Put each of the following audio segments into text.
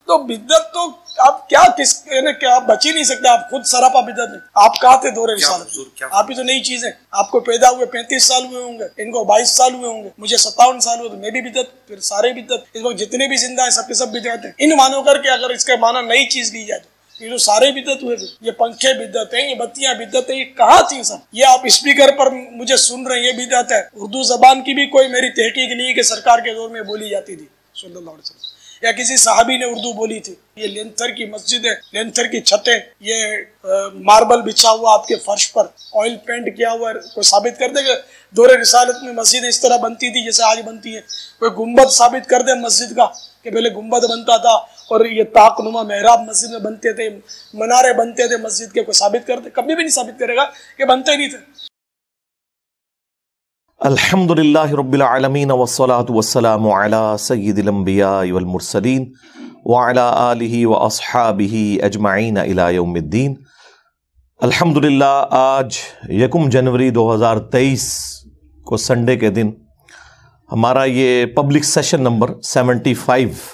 تو بدعت تو آپ کیا کس کیا آپ بچ ہی نہیں سکتے، آپ خود سراپا بدعت ہیں. آپ کہاں تھے دور رسالت؟ آپ ہی تو نئی چیز ہے. آپ کو پیدا ہوئے 35 سال ہوئے ہوں گے، ان کو 22 سال ہوئے ہوں گے، مجھے 57 سال ہوئے، تو میں بھی بدعت، پھر سارے بدعت. اس وقت جتنے بھی زندہ ہیں سب کے سب بدعت ہیں. ان مانو کر کے اگر اس کا معنی نئی چیز لی جائے تو یہ جو سارے بدعت ہوئے تھے، یہ پنکھے بدعت ہیں، یہ بتیاں بدعت ہیں، یہ کہاں تھی سب؟ یہ آپ اسپیکر پر مجھے سن رہے ہیں، یہ بدعت ہے. اردو زبان کی بھی کوئی میری تحقیق نہیں ہے کہ سرکار کے دور میں بولی جاتی تھی صلی اللہ علیہ وسلم، یا کسی صحابی نے اردو بولی تھی. یہ لینتھر کی مسجد ہے، لینتھر کی چھتیں، یہ ماربل بچھا ہوا آپ کے فرش پر، آئل پینٹ کیا ہوا ہے. کوئی ثابت کر دے کہ دور رسالت میں مسجد اس طرح بنتی تھی جیسے آج بنتی ہے؟ کوئی گنبد ثابت کر دے مسجد کا کہ پہلے گنبد بنتا تھا اور یہ طاق نما محراب مسجد میں بنتے تھے، منارے بنتے تھے مسجد کے. کوئی ثابت کر دے؟ کبھی بھی نہیں ثابت کرے گا کہ بنتے نہیں تھے. الحمدللہ رب العالمین والصلاة والسلام علی سید الانبیاء والمرسلین وعلی آلہ واصحابہ اجمعین الی یوم الدین. الحمدللہ آج 1 جنوری 2023 کو سنڈے کے دن ہمارا یہ پبلک سیشن نمبر 75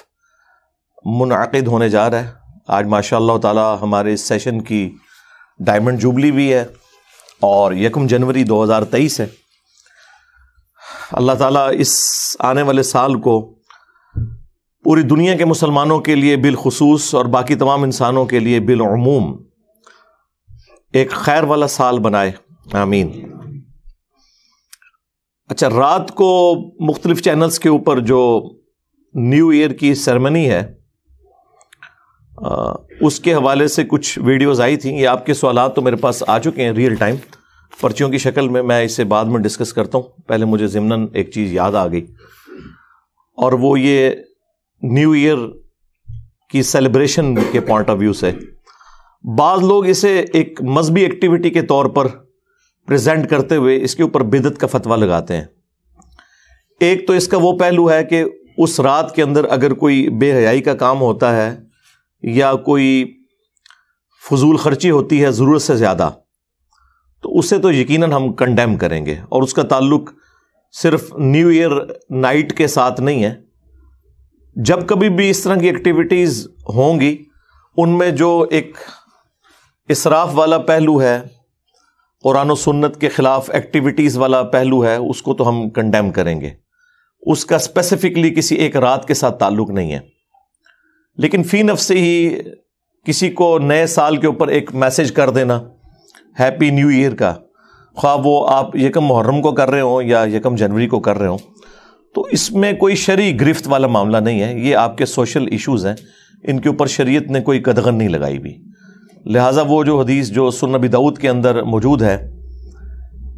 منعقد ہونے جا رہا ہے. آج ماشاء اللہ تعالی ہمارے اس سیشن کی ڈائمنڈ جوبلی بھی ہے اور 1 جنوری 2023 ہے. اللہ تعالیٰ اس آنے والے سال کو پوری دنیا کے مسلمانوں کے لیے بالخصوص اور باقی تمام انسانوں کے لیے بالعموم ایک خیر والا سال بنائے، آمین. اچھا، رات کو مختلف چینلز کے اوپر جو نیو ایئر کی سیرمنی ہے اس کے حوالے سے کچھ ویڈیوز آئی تھیں. یہ آپ کے سوالات تو میرے پاس آ چکے ہیں ریئل ٹائم پرچیوں کی شکل میں اسے بعد میں ڈسکس کرتا ہوں. پہلے مجھے ضمناً ایک چیز یاد آ گئی، اور وہ یہ نیو ایئر کی سیلیبریشن کے پوائنٹ آف ویو سے بعض لوگ اسے ایک مذہبی ایکٹیویٹی کے طور پر پریزنٹ کرتے ہوئے اس کے اوپر بدعت کا فتویٰ لگاتے ہیں. ایک تو اس کا وہ پہلو ہے کہ اس رات کے اندر اگر کوئی بے حیائی کا کام ہوتا ہے یا کوئی فضول خرچی ہوتی ہے ضرورت سے زیادہ، تو اسے تو یقیناً ہم کنڈیم کریں گے. اور اس کا تعلق صرف نیو ایئر نائٹ کے ساتھ نہیں ہے. جب کبھی بھی اس طرح کی ایکٹیویٹیز ہوں گی ان میں جو ایک اسراف والا پہلو ہے، قرآن و سنت کے خلاف ایکٹیویٹیز والا پہلو ہے، اس کو تو ہم کنڈیم کریں گے. اس کا اسپیسیفکلی کسی ایک رات کے ساتھ تعلق نہیں ہے. لیکن فی نفس ہی کسی کو نئے سال کے اوپر ایک میسج کر دینا ہیپی نیو ایئر کا، خواہ وہ آپ 1 محرم کو کر رہے ہوں یا 1 جنوری کو کر رہے ہوں، تو اس میں کوئی شرعی گرفت والا معاملہ نہیں ہے. یہ آپ کے سوشل ایشوز ہیں، ان کے اوپر شریعت نے کوئی قدغن نہیں لگائی بھی. لہٰذا وہ جو حدیث جو سنن ابی داؤد کے اندر موجود ہے،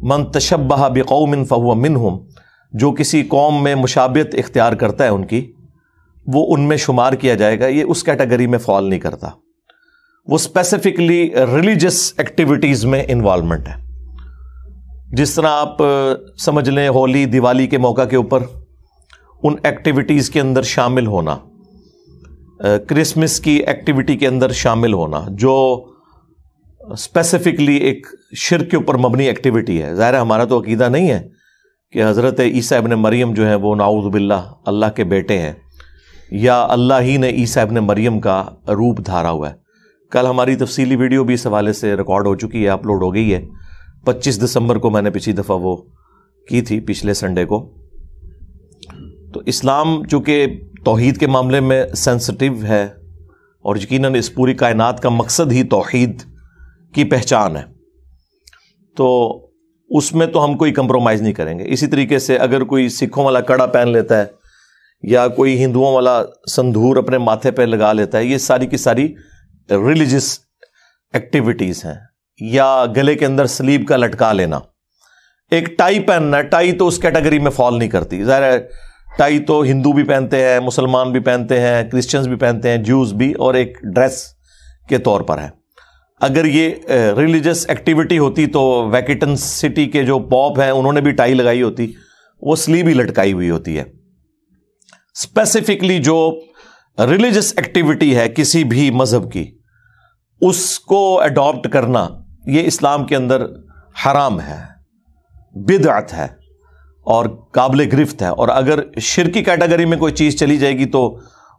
من تشبہ بقوم فہو منہم، جو کسی قوم میں مشابہت اختیار کرتا ہے ان کی، وہ ان میں شمار کیا جائے گا. یہ اس کیٹیگری میں فال نہیں کرتا. وہ اسپیسیفکلی ریلیجس ایکٹیویٹیز میں انوالومنٹ ہے. جس طرح آپ سمجھ لیں ہولی دیوالی کے موقع کے اوپر ان ایکٹیویٹیز کے اندر شامل ہونا، کرسمس کی ایکٹیویٹی کے اندر شامل ہونا، جو اسپیسیفکلی ایک شرک کے اوپر مبنی ایکٹیویٹی ہے. ظاہر ہے ہمارا تو عقیدہ نہیں ہے کہ حضرت عیسیٰ ابن مریم جو ہیں وہ نعوذ باللہ اللہ کے بیٹے ہیں، یا اللہ ہی نے عیسیٰ ابن مریم کا روپ دھارا ہوا ہے. کل ہماری تفصیلی ویڈیو بھی اس حوالے سے ریکارڈ ہو چکی ہے، اپلوڈ ہو گئی ہے. 25 دسمبر کو میں نے پچھلی دفعہ وہ کی تھی، پچھلے سنڈے کو. تو اسلام چونکہ توحید کے معاملے میں سینسٹیو ہے اور یقیناً اس پوری کائنات کا مقصد ہی توحید کی پہچان ہے، تو اس میں تو ہم کوئی کمپرومائز نہیں کریں گے. اسی طریقے سے اگر کوئی سکھوں والا کڑا پہن لیتا ہے یا کوئی ہندوؤں والا سندور اپنے ماتھے پہ لگا لیتا ہے، یہ ساری کی ساری ریلیجس ایکٹیویٹیز ہیں. یا گلے کے اندر سلیب کا لٹکا لینا، ایک ٹائی پہننا، ٹائی تو اس کیٹیگری میں فال نہیں کرتی. ظاہر ہے ٹائی تو ہندو بھی پہنتے ہیں، مسلمان بھی پہنتے ہیں، کرسچنز بھی پہنتے ہیں، جوز بھی، اور ایک ڈریس کے طور پر ہے. اگر یہ ریلیجس ایکٹیویٹی ہوتی تو ویٹیکن سٹی کے جو پوپ ہیں انہوں نے بھی ٹائی لگائی ہوتی، وہ سلیب ہی لٹکائی ہوئی ہوتی ہے. اسپیسیفکلی جو ریلیجس ایکٹیویٹی ہے کسی بھی مذہب کی، اس کو اڈاپٹ کرنا یہ اسلام کے اندر حرام ہے، بدعت ہے اور قابل گرفت ہے. اور اگر شرکی کیٹیگری میں کوئی چیز چلی جائے گی تو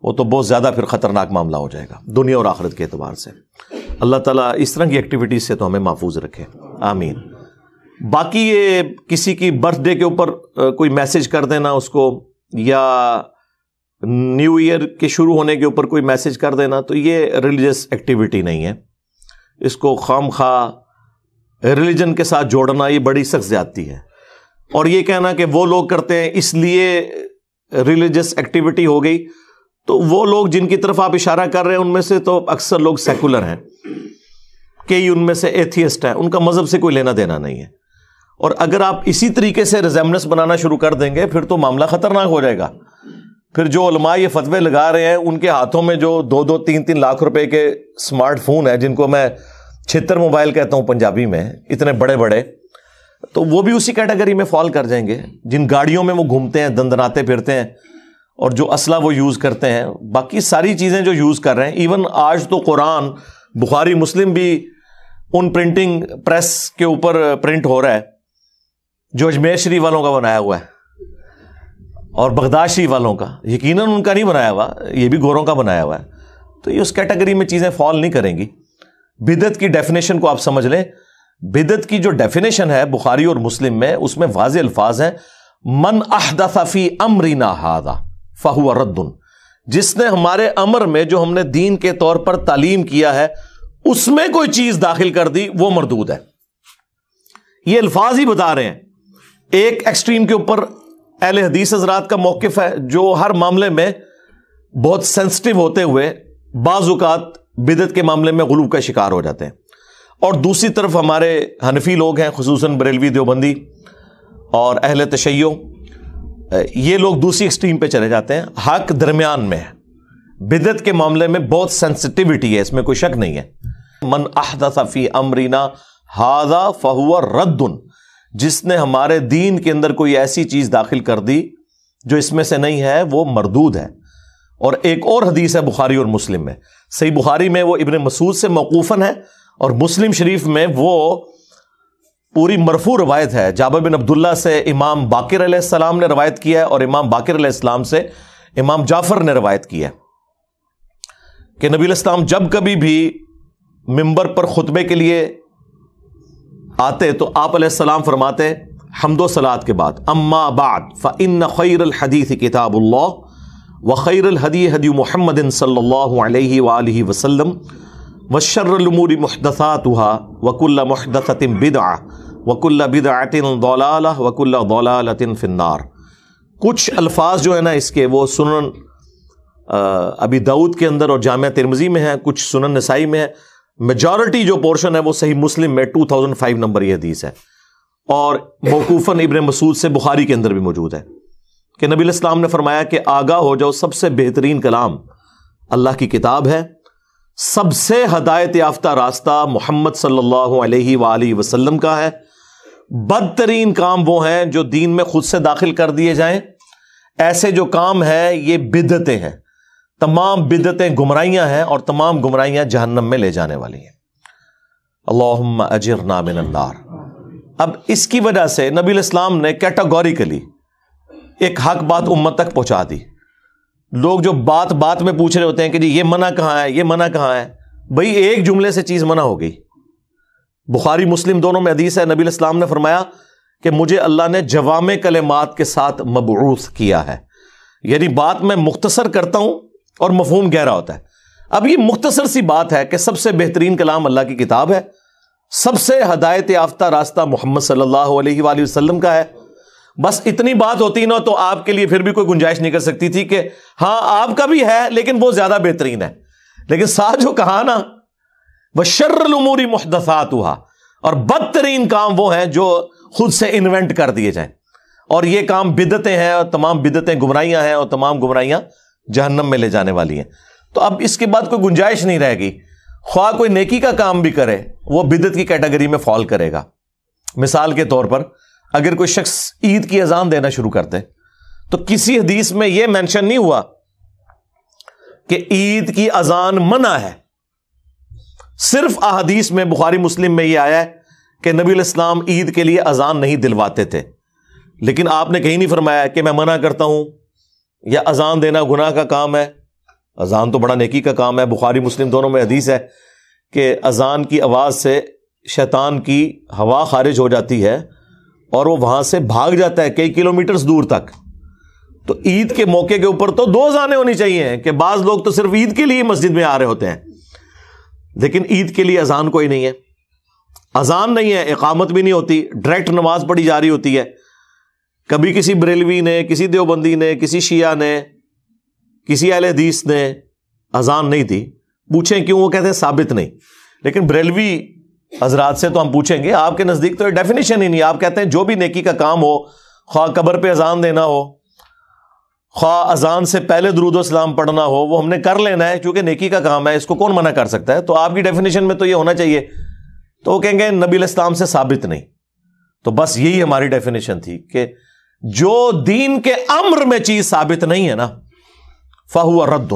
وہ تو بہت زیادہ پھر خطرناک معاملہ ہو جائے گا دنیا اور آخرت کے اعتبار سے. اللہ تعالیٰ اس طرح کی ایکٹیویٹیز سے تو ہمیں محفوظ رکھے, آمین. باقی یہ کسی کی برتھ ڈے کے اوپر کوئی میسج کر دینا اس کو, یا نیو ایئر کے شروع ہونے کے اوپر کوئی میسج کر دینا, تو یہ ریلیجس ایکٹیویٹی نہیں ہے. اس کو خام خواہ ریلیجن کے ساتھ جوڑنا یہ بڑی سخت زیادتی ہے. اور یہ کہنا کہ وہ لوگ کرتے ہیں اس لیے ریلیجس ایکٹیویٹی ہو گئی, تو وہ لوگ جن کی طرف آپ اشارہ کر رہے ہیں ان میں سے تو اکثر لوگ سیکولر ہیں, کئی ان میں سے ایتھیسٹ ہیں, ان کا مذہب سے کوئی لینا دینا نہیں ہے. اور اگر آپ اسی طریقے سے ریزیمبلنس بنانا شروع کر دیں گے پھر تو معاملہ خطرناک ہو جائے گا. پھر جو علماء یہ فتوے لگا رہے ہیں ان کے ہاتھوں میں جو 2-3 لاکھ روپے کے اسمارٹ فون ہیں, جن کو میں 76 موبائل کہتا ہوں پنجابی میں, اتنے بڑے بڑے, تو وہ بھی اسی کیٹیگری میں فال کر جائیں گے. جن گاڑیوں میں وہ گھومتے ہیں, دندناتے پھرتے ہیں, اور جو اسلحہ وہ یوز کرتے ہیں, باقی ساری چیزیں جو یوز کر رہے ہیں. ایون آج تو قرآن, بخاری, مسلم بھی ان پرنٹنگ پریس کے اوپر پرنٹ ہو رہا ہے جو اجمیر شریف والوں کا بنایا ہوا ہے اور بغداد شریف والوں کا. یقیناً ان کا نہیں بنایا ہوا, یہ بھی گوروں کا بنایا ہوا ہے. تو یہ اس کیٹیگری میں چیزیں فال نہیں کریں گی. بدعت کی ڈیفینیشن کو آپ سمجھ لیں. بدعت کی جو ڈیفینیشن ہے بخاری اور مسلم میں, اس میں واضح الفاظ ہیں, من احدث فی امرنا ھذا فہو رد. جس نے ہمارے امر میں, جو ہم نے دین کے طور پر تعلیم کیا ہے, اس میں کوئی چیز داخل کر دی وہ مردود ہے. یہ الفاظ ہی بتا رہے ہیں. ایک ایکسٹریم کے اوپر اہل حدیث حضرات کا موقف ہے جو ہر معاملے میں بہت سینسٹیو ہوتے ہوئے بعض اوقات بدعت کے معاملے میں غلو کا شکار ہو جاتے ہیں, اور دوسری طرف ہمارے حنفی لوگ ہیں, خصوصاً بریلوی دیوبندی اور اہل تشیع, یہ لوگ دوسری ایکسٹریم پہ چلے جاتے ہیں. حق درمیان میں ہے. بدعت کے معاملے میں بہت سینسٹیوٹی ہے, اس میں کوئی شک نہیں ہے. من احدث فی امرنا ھذا فہو رد. جس نے ہمارے دین کے اندر کوئی ایسی چیز داخل کر دی جو اس میں سے نہیں ہے وہ مردود ہے. اور ایک اور حدیث ہے بخاری اور مسلم میں, صحیح بخاری میں وہ ابن مسعود سے موقوفاً ہے, اور مسلم شریف میں وہ پوری مرفوع روایت ہے. جابر بن عبداللہ سے امام باقر علیہ السلام نے روایت کیا ہے, اور امام باقر علیہ السلام سے امام جعفر نے روایت کیا ہے کہ نبی علیہ السلام جب کبھی بھی منبر پر خطبے کے لیے آتے تو آپ علیہ السلام فرماتے حمد و صلات کے بعد, اما بعد فإن خیر الحدیث کتاب اللہ وخیر الہدی ہدی محمد صلی اللہ علیہ وآلہ وسلم وشر الامور محدثاتها وکل محدثۃ بدعہ وکل بدعۃ ضلالہ وکل ضلالۃ فی النار. کچھ الفاظ جو ہے نا اس کے, وہ سنن ابی داؤد کے اندر اور جامعہ ترمذی میں ہیں, کچھ سنن نسائی میں ہے. میجورٹی جو پورشن ہے وہ صحیح مسلم میں 2005 نمبر یہ حدیث ہے, اور موقوفاً ابن مسعود سے بخاری کے اندر بھی موجود ہے کہ نبی علیہ السلام نے فرمایا کہ آگاہ ہو جاؤ, سب سے بہترین کلام اللہ کی کتاب ہے, سب سے ہدایت یافتہ راستہ محمد صلی اللہ علیہ وآلہ وسلم کا ہے, بدترین کام وہ ہیں جو دین میں خود سے داخل کر دیے جائیں. ایسے جو کام ہے یہ بدعتیں ہیں, تمام بدعتیں گمراہیاں ہیں, اور تمام گمراہیاں جہنم میں لے جانے والی ہیں. اللہم اجرنا من النار. اب اس کی وجہ سے نبی علیہ السلام نے کیٹاگوریکلی ایک حق بات امت تک پہنچا دی. لوگ جو بات بات میں پوچھ رہے ہوتے ہیں کہ جی یہ منع کہاں ہے, یہ منع کہاں ہے, بھئی ایک جملے سے چیز منع ہو گئی. بخاری مسلم دونوں میں حدیث ہے, نبی علیہ السلام نے فرمایا کہ مجھے اللہ نے جوامع کلمات کے ساتھ مبعوث کیا ہے, یعنی بات میں مختصر کرتا ہوں اور مفہوم گہرا ہوتا ہے. اب یہ مختصر سی بات ہے کہ سب سے بہترین کلام اللہ کی کتاب ہے, سب سے ہدایت یافتہ راستہ محمد صلی اللہ علیہ وآلہ وسلم کا ہے. بس اتنی بات ہوتی نا تو آپ کے لیے پھر بھی کوئی گنجائش نہیں کر سکتی تھی کہ ہاں آپ کا بھی ہے لیکن وہ زیادہ بہترین ہے. لیکن ساتھ جو کہا نا وشر الامور محدثاتها, اور بدترین کام وہ ہیں جو خود سے انوینٹ کر دیے جائیں, اور یہ کام بدعتیں ہیں, اور تمام بدعتیں گمراہیاں ہیں, اور تمام گمراہیاں جہنم میں لے جانے والی ہیں. تو اب اس کے بعد کوئی گنجائش نہیں رہے گی, خواہ کوئی نیکی کا کام بھی کرے وہ بدعت کی کیٹیگری میں فال کرے گا. مثال کے طور پر اگر کوئی شخص عید کی اذان دینا شروع کرتے تو کسی حدیث میں یہ مینشن نہیں ہوا کہ عید کی اذان منع ہے, صرف احادیث میں بخاری مسلم میں یہ آیا ہے کہ نبی علیہ السلام عید کے لیے اذان نہیں دلواتے تھے. لیکن آپ نے کہیں نہیں فرمایا کہ میں منع کرتا ہوں یا اذان دینا گناہ کا کام ہے اذان تو بڑا نیکی کا کام ہے، بخاری مسلم دونوں میں حدیث ہے کہ اذان کی آواز سے شیطان کی ہوا خارج ہو جاتی ہے اور وہ وہاں سے بھاگ جاتا ہے کئی کلومیٹرز دور تک. تو عید کے موقع کے اوپر تو 2 اذانیں ہونی چاہیے کہ بعض لوگ تو صرف عید کے لیے مسجد میں آ رہے ہوتے ہیں، لیکن عید کے لیے اذان کوئی نہیں ہے، اذان نہیں ہے، اقامت بھی نہیں ہوتی، ڈائریکٹ نماز پڑھی جا رہی ہوتی ہے. کبھی کسی بریلوی نے، کسی دیوبندی نے، کسی شیعہ نے، کسی اہل حدیث نے اذان نہیں دی. پوچھیں کیوں؟ وہ کہتے ہیں ثابت نہیں. لیکن بریلوی حضرات سے تو ہم پوچھیں گے، آپ کے نزدیک تو یہ ڈیفینیشن ہی نہیں. آپ کہتے ہیں جو بھی نیکی کا کام ہو، خواہ قبر پہ اذان دینا ہو، خواہ اذان سے پہلے درود و سلام پڑھنا ہو، وہ ہم نے کر لینا ہے کیونکہ نیکی کا کام ہے، اس کو کون منع کر سکتا ہے؟ تو آپ کی ڈیفینیشن میں تو یہ ہونا چاہیے. تو وہ کہیں گے نبی علیہ السلام سے ثابت نہیں. تو بس یہی ہماری ڈیفینیشن تھی کہ جو دین کے امر میں چیز ثابت نہیں ہے نا، فہو رد،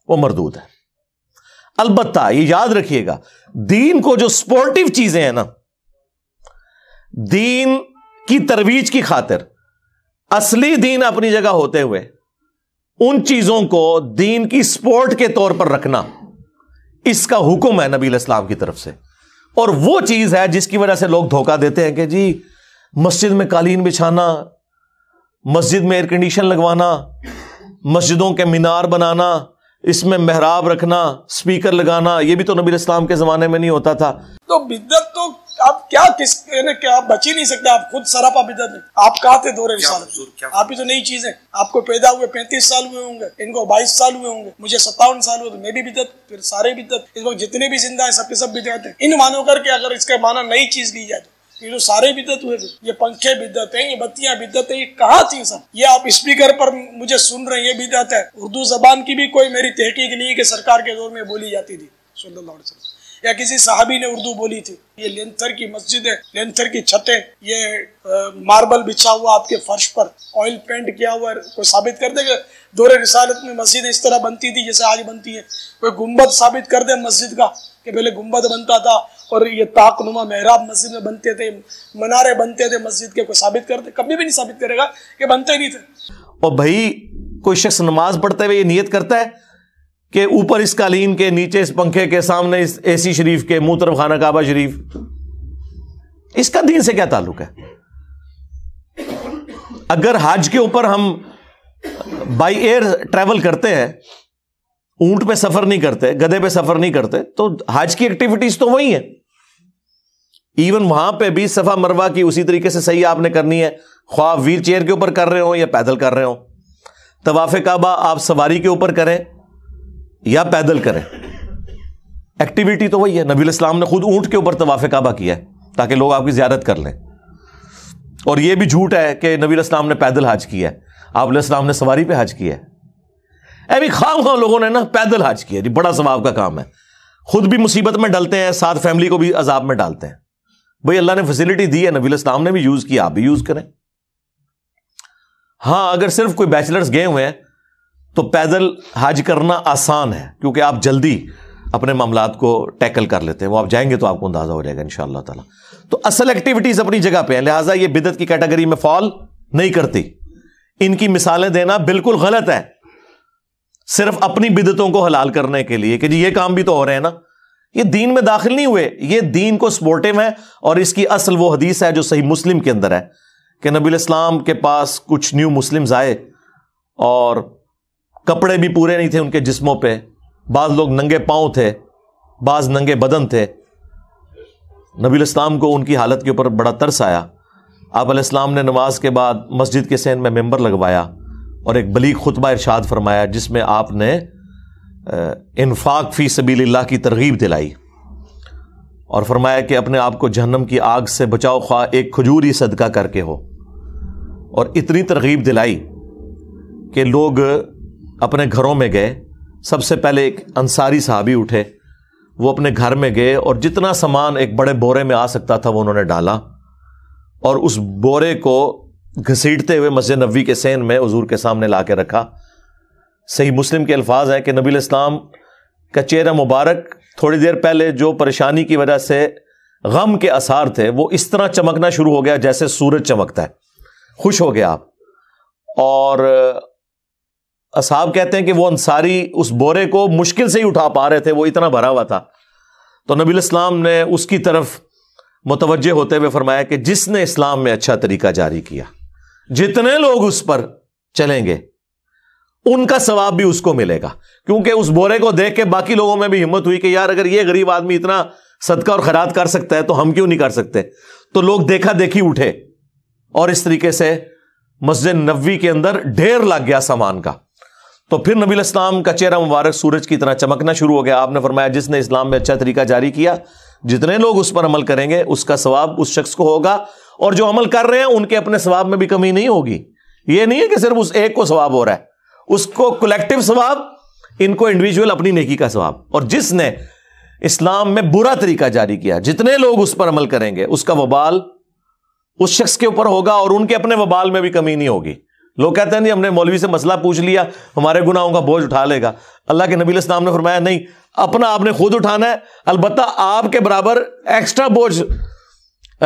وہ مردود ہے. البتہ یہ یاد رکھیے گا، دین کو جو سپورٹیو چیزیں ہیں نا، دین کی ترویج کی خاطر اصلی دین اپنی جگہ ہوتے ہوئے ان چیزوں کو دین کی سپورٹ کے طور پر رکھنا، اس کا حکم ہے نبی علیہ السلام کی طرف سے. اور وہ چیز ہے جس کی وجہ سے لوگ دھوکہ دیتے ہیں کہ جی مسجد میں قالین بچھانا، مسجد میں ایئر کنڈیشن لگوانا، مسجدوں کے مینار بنانا، اس میں محراب رکھنا، اسپیکر لگانا، یہ بھی تو نبی علیہ السلام کے زمانے میں نہیں ہوتا تھا. تو بدعت تو آپ کیا آپ بچ ہی نہیں سکتے، آپ خود سراپا بدعت ہیں. آپ کہاں تھے دور رسالت؟ آپ ہی تو نئی چیز ہے. آپ کو پیدا ہوئے 35 سال ہوئے ہوں گے، ان کو 22 سال ہوئے ہوں گے، مجھے 57 سال ہوئے، تو میں بھی بدعت، پھر سارے بدعت. اس وقت جتنے بھی زندہ ہیں سب کے سب بدعت ہیں. ان مانو کر کے اگر اس کا معنی نئی چیز لی جائے تو یہ جو سارے بدعت ہوئے تھے، یہ پنکھے بدعت ہیں، یہ بتیاں بدعت ہیں، یہ کہاں تھی سب؟ یہ آپ اسپیکر پر مجھے سن رہے ہیں، یہ بدعت ہے. اردو زبان کی بھی کوئی میری تحقیق نہیں ہے کہ سرکار کے دور میں بولی جاتی تھی صلی اللہ علیہ وسلم، یا کسی صحابی نے اردو بولی تھی. یہ لینتھر کی مسجد ہے، لینتھر کی چھتیں، یہ ماربل بچھا ہوا آپ کے فرش پر، آئل پینٹ کیا ہوا ہے. کوئی ثابت کر دے کہ دور رسالت میں مسجد اس طرح بنتی تھی جیسے آج بنتی ہے؟ کوئی گنبد ثابت کر دے مسجد کا کہ پہلے گنبد بنتا تھا اور یہ طاق نما محراب مسجد میں بنتے تھے، منارے بنتے تھے مسجد کے؟ کوئی ثابت کر دے؟ کبھی بھی نہیں ثابت کرے گا کہ بنتے نہیں تھے. اور بھائی کوئی شخص نماز پڑھتے ہوئے یہ نیت کرتا ہے کہ اوپر اس قالین کے، نیچے اس پنکھے کے، سامنے اس اے سی شریف کے، منہ طرف خانہ کعبہ شریف، اس کا دین سے کیا تعلق ہے؟ اگر حج کے اوپر ہم بائی ایئر ٹریول کرتے ہیں، اونٹ پہ سفر نہیں کرتے، گدھے پہ سفر نہیں کرتے، تو حج کی ایکٹیویٹیز تو وہی ہیں. ایون وہاں پہ بھی صفا مروہ کی اسی طریقے سے صحیح آپ نے کرنی ہے، خواہ ویل چیئر کے اوپر کر رہے ہوں یا پیدل کر رہے ہوں. طواف کعبہ آپ سواری کے اوپر کریں یا پیدل کریں، ایکٹیویٹی تو وہی ہے. نبی علیہ السلام نے خود اونٹ کے اوپر طواف کعبہ کیا ہے تاکہ لوگ آپ کی زیارت کر لیں. اور یہ بھی جھوٹ ہے کہ نبی علیہ السلام نے پیدل حج کیا ہے، آپ علیہ السلام نے سواری پہ حج کیا ہے. بھی خام لوگوں نے نا پیدل حج کیا جی، بڑا ثواب کا کام ہے. خود بھی مصیبت میں ڈالتے ہیں، ساتھ فیملی کو بھی عذاب میں ڈالتے ہیں. بھئی اللہ نے فیسلٹی دی ہے، نبی علیہ السلام نے بھی یوز کیا، آپ بھی یوز کریں. ہاں اگر صرف کوئی بیچلرز گئے ہوئے ہیں تو پیدل حج کرنا آسان ہے کیونکہ آپ جلدی اپنے معاملات کو ٹیکل کر لیتے ہیں. وہ آپ جائیں گے تو آپ کو اندازہ ہو جائے گا انشاءاللہ تعالی. تو اصل ایکٹیویٹیز اپنی جگہ پہ ہیں، لہٰذا یہ بدعت کی کیٹیگری میں فال نہیں کرتی. ان کی مثالیں دینا بالکل غلط ہے صرف اپنی بدعتوں کو حلال کرنے کے لیے کہ جی یہ کام بھی تو ہو رہے ہیں نا. یہ دین میں داخل نہیں ہوئے، یہ دین کو سپورٹیو ہے. اور اس کی اصل وہ حدیث ہے جو صحیح مسلم کے اندر ہے کہ نبی علیہ السلام کے پاس کچھ نیو مسلمز آئے اور کپڑے بھی پورے نہیں تھے ان کے جسموں پہ، بعض لوگ ننگے پاؤں تھے، بعض ننگے بدن تھے. نبی علیہ السلام کو ان کی حالت کے اوپر بڑا ترس آیا. آپ علیہ السلام نے نماز کے بعد مسجد کے صحن میں ممبر لگوایا اور ایک بلیغ خطبہ ارشاد فرمایا جس میں آپ نے انفاق فی سبیل اللہ کی ترغیب دلائی اور فرمایا کہ اپنے آپ کو جہنم کی آگ سے بچاؤ، خواہ ایک کھجور ہی صدقہ کر کے ہو. اور اتنی ترغیب دلائی کہ لوگ اپنے گھروں میں گئے. سب سے پہلے ایک انصاری صحابی اٹھے، وہ اپنے گھر میں گئے اور جتنا سامان ایک بڑے بورے میں آ سکتا تھا وہ انہوں نے ڈالا اور اس بورے کو گھسیٹتے ہوئے مسجد نبوی کے صحن میں حضور کے سامنے لا کے رکھا. صحیح مسلم کے الفاظ ہیں کہ نبی علیہ السلام کا چہرہ مبارک تھوڑی دیر پہلے جو پریشانی کی وجہ سے غم کے آثار تھے وہ اس طرح چمکنا شروع ہو گیا جیسے سورج چمکتا ہے. خوش ہو گیا آپ اور اصحاب کہتے ہیں کہ وہ انصاری اس بورے کو مشکل سے ہی اٹھا پا رہے تھے، وہ اتنا بھرا ہوا تھا. تو نبی علیہ السلام نے اس کی طرف متوجہ ہوتے ہوئے فرمایا کہ جس نے اسلام میں اچھا طریقہ جاری کیا، جتنے لوگ اس پر چلیں گے ان کا ثواب بھی اس کو ملے گا. کیونکہ اس بورے کو دیکھ کے باقی لوگوں میں بھی ہمت ہوئی کہ یار اگر یہ غریب آدمی اتنا صدقہ اور خیرات کر سکتا ہے تو ہم کیوں نہیں کر سکتے. تو لوگ دیکھا دیکھی اٹھے اور اس طریقے سے مسجد نبوی کے اندر ڈھیر لگ گیا سامان کا. تو پھر نبی علیہ السلام کا چہرہ مبارک سورج کی طرح چمکنا شروع ہو گیا. آپ نے فرمایا جس نے اسلام میں اچھا طریقہ جاری کیا، جتنے لوگ اس پر عمل کریں گے اس کا ثواب اس شخص کو ہوگا، اور جو عمل کر رہے ہیں ان کے اپنے ثواب میں بھی کمی نہیں ہوگی. یہ نہیں ہے کہ صرف اس ایک کو ثواب ہو رہا ہے، اس کو کلیکٹیو ثواب، ان کو انڈیویجول اپنی نیکی کا ثواب. اور جس نے اسلام میں برا طریقہ جاری کیا، جتنے لوگ اس پر عمل کریں گے اس کا وبال اس شخص کے اوپر ہوگا اور ان کے اپنے وبال میں بھی کمی نہیں ہوگی. لوگ کہتے ہیں نہیں ہم نے مولوی سے مسئلہ پوچھ لیا، ہمارے گناہوں کا بوجھ اٹھا لے گا. اللہ کے نبی علیہ السلام نے فرمایا نہیں، اپنا آپ نے خود اٹھانا ہے، البتہ آپ کے برابر ایکسٹرا بوجھ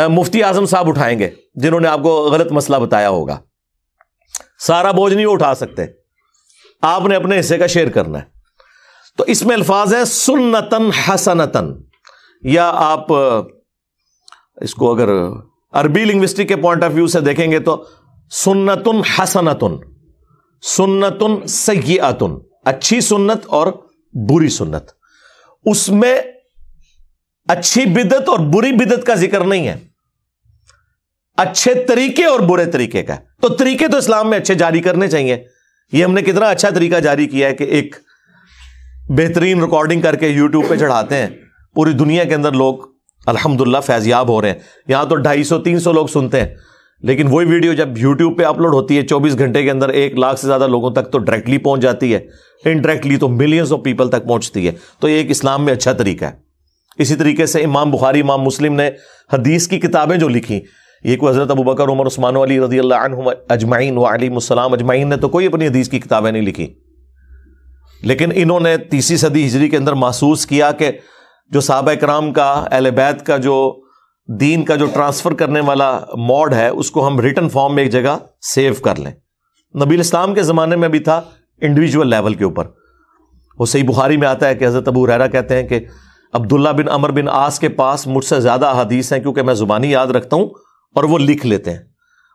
مفتی اعظم صاحب اٹھائیں گے جنہوں نے آپ کو غلط مسئلہ بتایا ہوگا. سارا بوجھ نہیں اٹھا سکتے، آپ نے اپنے حصے کا شیئر کرنا ہے. تو اس میں الفاظ ہیں سنتن حسنتن، یا آپ اس کو اگر عربی لنگوسٹک کے پوائنٹ آف ویو سے دیکھیں گے تو سنتن حسنتن، سنتن سیئتن، اچھی سنت اور بری سنت. اس میں اچھی بدعت اور بری بدعت کا ذکر نہیں ہے، اچھے طریقے اور برے طریقے کا. تو طریقے تو اسلام میں اچھے جاری کرنے چاہیے. یہ ہم نے کتنا اچھا طریقہ جاری کیا ہے کہ ایک بہترین ریکارڈنگ کر کے یوٹیوب پہ چڑھاتے ہیں، پوری دنیا کے اندر لوگ الحمدللہ فیضیاب ہو رہے ہیں. یہاں تو 250-300 لوگ سنتے ہیں، لیکن وہی ویڈیو جب یوٹیوب پہ اپلوڈ ہوتی ہے 24 گھنٹے کے اندر 1 لاکھ سے زیادہ لوگوں تک تو ڈائریکٹلی پہنچ جاتی ہے، انڈائریکٹلی تو ملینز آف پیپل تک پہنچتی ہے. تو یہ ایک اسلام میں اچھا طریقہ ہے. اسی طریقے سے امام بخاری، امام مسلم نے حدیث کی کتابیں جو لکھی، یہ کوئی حضرت ابوبکر، عمر، عثمان و علی رضی اللہ عنہم اجمعین وعلیہم السلام اجمعین نے تو کوئی اپنی حدیث کی کتابیں نہیں لکھی، لیکن انہوں نے 30 صدی ہجری کے اندر محسوس کیا کہ جو صحابہ کرام کا، اہل بیت کا جو دین کا جو ٹرانسفر کرنے والا موڈ ہے اس کو ہم ریٹن فارم میں ایک جگہ سیو کر لیں. نبی الاسلام کے زمانے میں بھی تھا انڈیویجول لیول کے اوپر. وہ صحیح بخاری میں آتا ہے کہ حضرت ابو ہریرہ کہتے ہیں کہ عبداللہ بن عمر بن عاص کے پاس مجھ سے زیادہ احادیث ہیں کیونکہ میں زبانی یاد رکھتا ہوں اور وہ لکھ لیتے ہیں.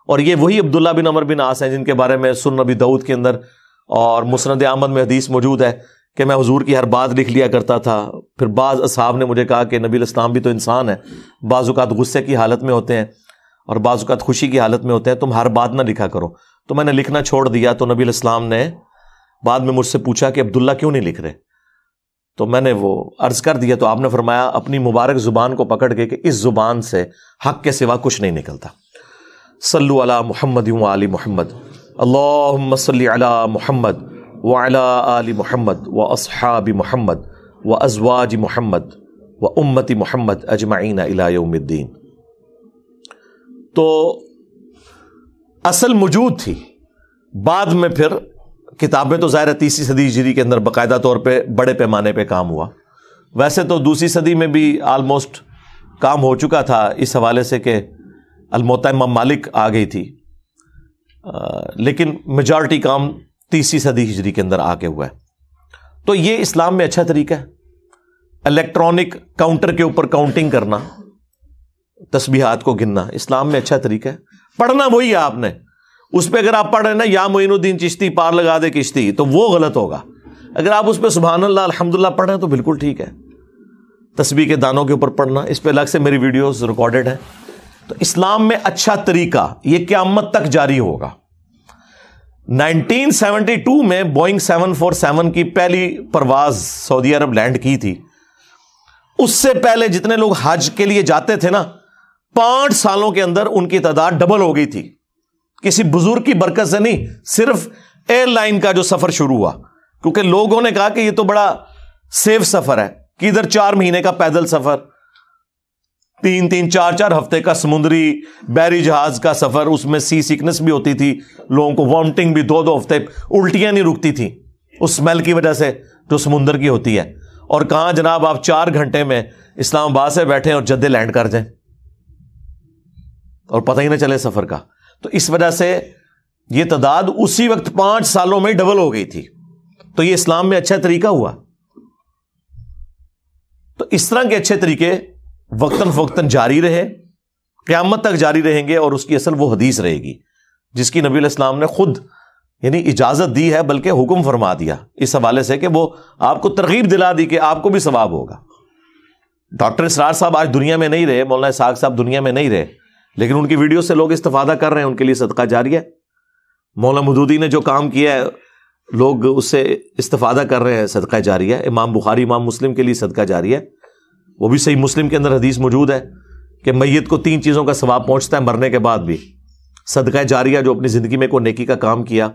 اور یہ وہی عبداللہ بن عمر بن عاص ہیں جن کے بارے میں سنن ابی داؤد کے اندر اور مسند احمد میں حدیث موجود ہے کہ میں حضور کی ہر بات لکھ لیا کرتا تھا. پھر بعض اصحاب نے مجھے کہا کہ نبی علیہ السلام بھی تو انسان ہے، بعض اوقات غصے کی حالت میں ہوتے ہیں اور بعض اوقات خوشی کی حالت میں ہوتے ہیں، تم ہر بات نہ لکھا کرو. تو میں نے لکھنا چھوڑ دیا. تو نبی علیہ السلام نے بعد میں مجھ سے پوچھا کہ عبداللہ کیوں نہیں لکھ رہے؟ تو میں نے وہ عرض کر دیا. تو آپ نے فرمایا اپنی مبارک زبان کو پکڑ کے کہ اس زبان سے حق کے سوا کچھ نہیں نکلتا. صلو علی محمد و آل محمد، اللہم صلی علی محمد وعلی آل محمد واصحاب محمد وازواج محمد وامت محمد اجمعین الی یوم الدین. تو اصل موجود تھی، بعد میں پھر کتابیں تو ظاہر 30 صدی ہجری کے اندر باقاعدہ طور پہ بڑے پیمانے پہ کام ہوا. ویسے تو دوسری صدی میں بھی آلموسٹ کام ہو چکا تھا اس حوالے سے کہ الموطا امام مالک آ گئی تھی، لیکن میجارٹی کام 30 صدی ہجری کے اندر آ کے ہوا ہے. تو یہ اسلام میں اچھا طریقہ ہے. الیکٹرانک کاؤنٹر کے اوپر کاؤنٹنگ کرنا، تسبیحات کو گننا اسلام میں اچھا طریقہ ہے. پڑھنا وہی ہے آپ نے، اس پہ اگر آپ پڑھ رہے ہیں نا یا معین الدین چشتی پار لگا دے کشتی تو وہ غلط ہوگا. اگر آپ اس پہ سبحان اللہ الحمدللہ پڑھ رہے ہیں تو بالکل ٹھیک ہے. تسبیح کے دانوں کے اوپر پڑھنا، اس پہ الگ سے میری ویڈیوز ریکارڈڈ ہیں. تو اسلام میں اچھا طریقہ یہ قیامت تک جاری ہوگا. 1972 میں بوئنگ 747 کی پہلی پرواز سعودی عرب لینڈ کی تھی. اس سے پہلے جتنے لوگ حج کے لیے جاتے تھے نا، 5 سالوں کے اندر ان کی تعداد ڈبل ہو گئی تھی. کسی بزرگ کی برکت سے نہیں، صرف ایئر لائن کا جو سفر شروع ہوا، کیونکہ لوگوں نے کہا کہ یہ تو بڑا سیف سفر ہے کہ ادھر 4 مہینے کا پیدل سفر، 3-3 4-4 ہفتے کا سمندری بحری جہاز کا سفر، اس میں سی سیکنس بھی ہوتی تھی، لوگوں کو وامٹنگ بھی 2-2 ہفتے، الٹیاں نہیں رکتی تھی اس اسمیل کی وجہ سے جو سمندر کی ہوتی ہے. اور کہاں جناب آپ 4 گھنٹے میں اسلام آباد سے بیٹھیں اور جدے لینڈ کر جائیں اور پتہ ہی نہ چلے سفر کا. تو اس وجہ سے یہ تعداد اسی وقت 5 سالوں میں ڈبل ہو گئی تھی. تو یہ اسلام میں اچھا طریقہ ہوا. تو اس طرح کے اچھے طریقے وقتاً فوقتاً جاری رہے, قیامت تک جاری رہیں گے, اور اس کی اصل وہ حدیث رہے گی جس کی نبی علیہ السلام نے خود یعنی اجازت دی ہے, بلکہ حکم فرما دیا اس حوالے سے کہ وہ آپ کو ترغیب دلا دی کہ آپ کو بھی ثواب ہوگا. ڈاکٹر اسرار صاحب آج دنیا میں نہیں رہے, مولانا اسحاق صاحب دنیا میں نہیں رہے, لیکن ان کی ویڈیو سے لوگ استفادہ کر رہے ہیں, ان کے لیے صدقہ جاریہ ہے. مولانا مودودی نے جو کام کیا ہے لوگ اس سے استفادہ کر رہے ہیں, صدقہ جاریہ ہے. امام بخاری امام مسلم کے لیے صدقہ جاریہ ہے. وہ بھی صحیح مسلم کے اندر حدیث موجود ہے کہ میت کو 3 چیزوں کا ثواب پہنچتا ہے مرنے کے بعد بھی. صدقہ جاریہ جو اپنی زندگی میں کوئی نیکی کا کام کیا,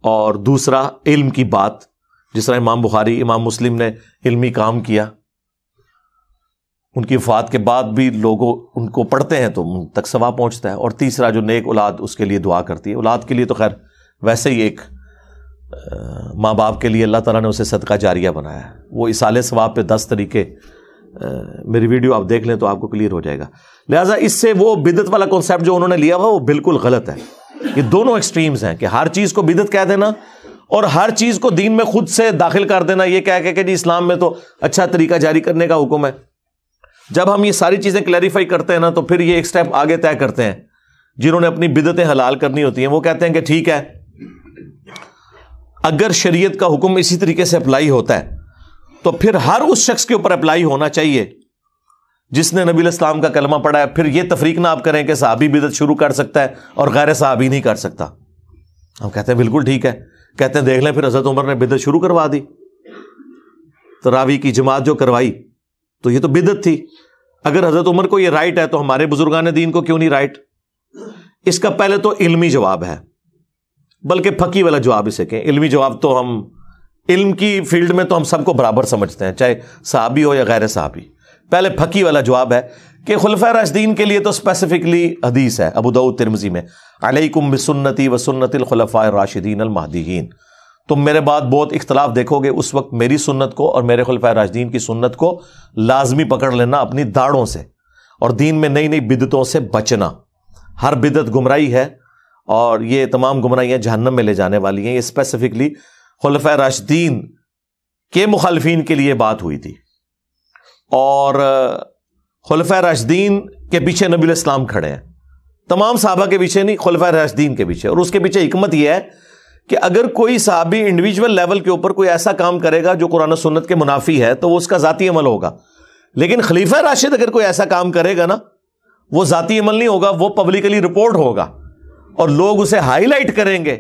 اور دوسرا علم کی بات, جس طرح امام بخاری امام مسلم نے علمی کام کیا, ان کی وفات کے بعد بھی لوگ ان کو پڑھتے ہیں تو ان تک ثواب پہنچتا ہے. اور تیسرا جو نیک اولاد اس کے لیے دعا کرتی ہے. اولاد کے لیے تو خیر ویسے ہی ایک ماں باپ کے لیے اللہ تعالیٰ نے اسے صدقہ جاریہ بنایا ہے. وہ اصالِ ثواب پہ 10 طریقے, میری ویڈیو آپ دیکھ لیں تو آپ کو کلیئر ہو جائے گا. لہٰذا اس سے وہ بدعت والا کانسیپٹ جو انہوں نے لیا ہوا وہ بالکل غلط ہے. یہ دونوں ایکسٹریمز ہیں کہ ہر چیز کو بدعت کہہ دینا اور ہر چیز کو دین میں خود سے داخل کر دینا, یہ کہہ کہ جی اسلام میں تو اچھا طریقہ جاری کرنے کا حکم ہے. جب ہم یہ ساری چیزیں کلیریفائی کرتے ہیں نا تو پھر یہ ایک سٹیپ آگے طے کرتے ہیں. جنہوں نے اپنی بدعتیں حلال کرنی ہوتی ہیں وہ کہتے ہیں کہ ٹھیک ہے, اگر شریعت کا حکم اسی طریقے سے اپلائی ہوتا ہے تو پھر ہر اس شخص کے اوپر اپلائی ہونا چاہیے جس نے نبی علیہ السلام کا کلمہ پڑھا ہے. پھر یہ تفریق نہ آپ کریں کہ صحابی بدعت شروع کر سکتا ہے اور غیر صحابی نہیں کر سکتا. ہم کہتے ہیں بالکل ٹھیک ہے. کہتے ہیں دیکھ لیں پھر حضرت عمر نے بدعت شروع کروا دی, تراویح کی جماعت جو کروائی تو یہ تو بدعت تھی. اگر حضرت عمر کو یہ رائٹ ہے تو ہمارے بزرگان دین کو کیوں نہیں رائٹ؟ اس کا پہلے تو علمی جواب ہے, بلکہ فقہی والا جواب اسے کہیں. علمی جواب تو ہم علم کی فیلڈ میں تو ہم سب کو برابر سمجھتے ہیں, چاہے صحابی ہو یا غیر صحابی. پہلے فقہی والا جواب ہے کہ خلفائے راشدین کے لیے تو اسپیسیفکلی حدیث ہے ابو داؤد ترمذی میں, علیکم بسنتی وسنت الخلفاء الراشدین المہدیین. تم میرے بعد بہت اختلاف دیکھو گے, اس وقت میری سنت کو اور میرے خلفائے راشدین کی سنت کو لازمی پکڑ لینا اپنی داڑھوں سے, اور دین میں نئی نئی بدعتوں سے بچنا. ہر بدعت گمراہی ہے اور یہ تمام گمراہیاں جہنم میں لے جانے والی ہیں. یہ اسپیسیفکلی خلفائے راشدین کے مخالفین کے لیے بات ہوئی تھی, اور خلفائے راشدین کے پیچھے نبی علیہ السلام کھڑے ہیں, تمام صحابہ کے پیچھے نہیں, خلفائے راشدین کے پیچھے. اور اس کے پیچھے حکمت یہ ہے کہ اگر کوئی صحابی انڈیویجول لیول کے اوپر کوئی ایسا کام کرے گا جو قرآن و سنت کے منافی ہے تو وہ اس کا ذاتی عمل ہوگا, لیکن خلیفہ راشد اگر کوئی ایسا کام کرے گا نا وہ ذاتی عمل نہیں ہوگا, وہ پبلکلی رپورٹ ہوگا اور لوگ اسے ہائی لائٹ کریں گے,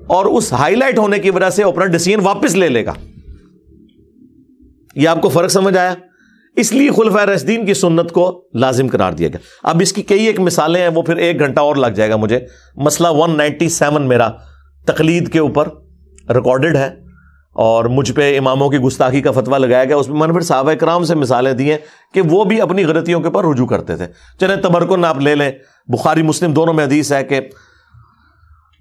اور اس ہائی لائٹ ہونے کی وجہ سے اپنا ڈیسیژن واپس لے لے گا. یہ آپ کو فرق سمجھ آیا؟ اس لیے خلفائے راشدین کی سنت کو لازم قرار دیا گیا. اب اس کی کئی ایک مثالیں ہیں, وہ پھر 1 گھنٹہ اور لگ جائے گا مجھے. مسئلہ 197 میرا تقلید کے اوپر ریکارڈڈ ہے, اور مجھ پہ اماموں کی گستاخی کا فتویٰ لگایا گیا. اس میں میں نے پھر صحابہ کرام سے مثالیں دی ہیں کہ وہ بھی اپنی غلطیوں کے اوپر رجوع کرتے تھے. چلیں تبرکن آپ لے لیں, بخاری مسلم دونوں میں حدیث ہے کہ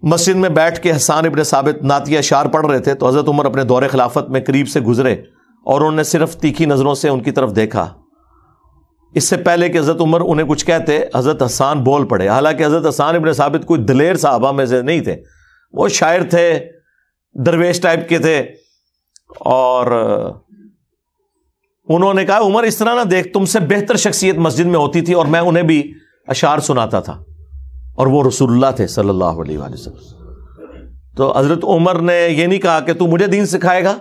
مسجد میں بیٹھ کے حسان ابن ثابت نعتیہ اشعار پڑھ رہے تھے تو حضرت عمر اپنے دور خلافت میں قریب سے گزرے اور انہوں نے صرف تیکھی نظروں سے ان کی طرف دیکھا. اس سے پہلے کہ حضرت عمر انہیں کچھ کہتے حضرت حسان بول پڑے. حالانکہ حضرت حسان ابن ثابت کوئی دلیر صحابہ میں سے نہیں تھے, وہ شاعر تھے, درویش ٹائپ کے تھے, اور انہوں نے کہا عمر اس طرح نہ دیکھ, تم سے بہتر شخصیت مسجد میں ہوتی تھی اور میں انہیں بھی اشعار سناتا تھا, اور وہ رسول اللہ تھے صلی اللہ علیہ وآلہ وسلم. تو حضرت عمر نے یہ نہیں کہا کہ تو مجھے دین سکھائے گا,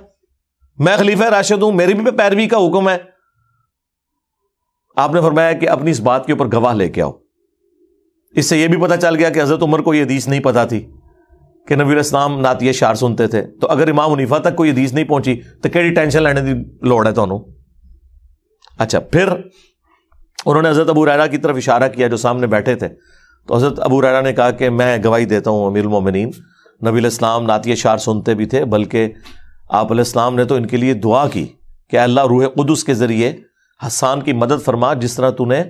میں خلیفہ راشد ہوں, میری بھی پیروی کا حکم ہے. آپ نے فرمایا کہ اپنی اس بات کے اوپر گواہ لے کے آؤ. اس سے یہ بھی پتہ چل گیا کہ حضرت عمر کو یہ حدیث نہیں پتہ تھی کہ نبی علیہ السلام نعتیہ اشعار سنتے تھے. تو اگر امام حنیفہ تک کوئی حدیث نہیں پہنچی تو کیڑی ٹینشن لینے دی لوڑ ہے تانوں. اچھا, پھر انہوں نے حضرت ابو ہریرہ کی طرف اشارہ کیا جو سامنے بیٹھے تھے. تو حضرت ابو ہریرہ نے کہا کہ میں گواہی دیتا ہوں امیر المومنین, نبی علیہ السلام نعتیہ اشعار سنتے بھی تھے, بلکہ آپ علیہ السلام نے تو ان کے لیے دعا کی کہ اللہ روح قدس کے ذریعے حسان کی مدد فرما جس طرح تو نے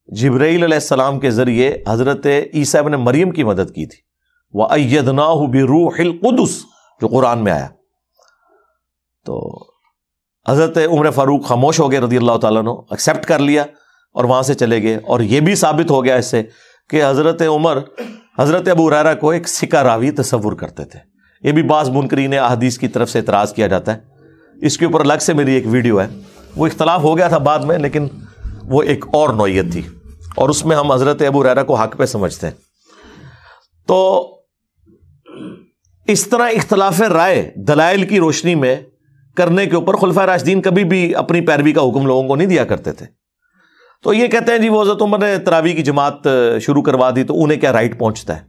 جبرائیل علیہ السلام کے ذریعے حضرت عیسیٰ ابن مریم کی مدد کی تھی. وَأَيَّدْنَاهُ بِرُوحِ الْقُدُسِ جو قرآن میں آیا. تو حضرت عمر فاروق خاموش ہو گئے رضی اللہ تعالیٰ عنہ, ایکسیپٹ کر لیا اور وہاں سے چلے گئے. اور یہ بھی ثابت ہو گیا اس سے کہ حضرت عمر حضرت ابو ہریرہ کو ایک سکہ راوی تصور کرتے تھے. یہ بھی بعض منکرین احادیث کی طرف سے اعتراض کیا جاتا ہے. اس کے اوپر الگ سے میری ایک ویڈیو ہے, وہ اختلاف ہو گیا تھا بعد میں, لیکن وہ ایک اور نوعیت تھی اور اس میں ہم حضرت ابو ہریرہ کو حق پہ سمجھتے ہیں. تو اس طرح اختلاف رائے دلائل کی روشنی میں کرنے کے اوپر خلفائے راشدین کبھی بھی اپنی پیروی کا حکم لوگوں کو نہیں دیا کرتے تھے. تو یہ کہتے ہیں جی وہ حضرت عمر نے تراویح کی جماعت شروع کروا دی تو انہیں کیا رائٹ پہنچتا ہے.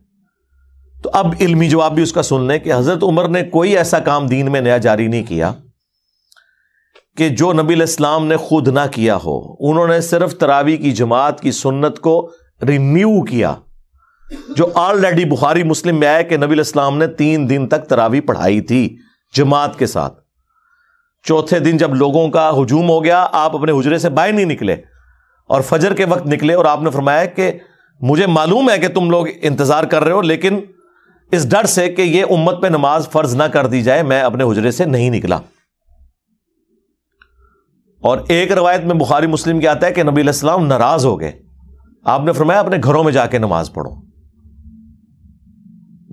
تو اب علمی جواب بھی اس کا سن لیں کہ حضرت عمر نے کوئی ایسا کام دین میں نیا جاری نہیں کیا کہ جو نبی علیہ السلام نے خود نہ کیا ہو. انہوں نے صرف تراویح کی جماعت کی سنت کو رینیو کیا, جو آلریڈی بخاری مسلم میں آیا کہ نبی علیہ السلام نے 3 دن تک تراویح پڑھائی تھی جماعت کے ساتھ. چوتھے دن جب لوگوں کا ہجوم ہو گیا, آپ اپنے حجرے سے باہر نہیں نکلے اور فجر کے وقت نکلے, اور آپ نے فرمایا کہ مجھے معلوم ہے کہ تم لوگ انتظار کر رہے ہو, لیکن اس ڈر سے کہ یہ امت پہ نماز فرض نہ کر دی جائے میں اپنے حجرے سے نہیں نکلا. اور ایک روایت میں بخاری مسلم کی آتا ہے کہ نبی علیہ السلام ناراض ہو گئے, آپ نے فرمایا اپنے گھروں میں جا کے نماز پڑھو.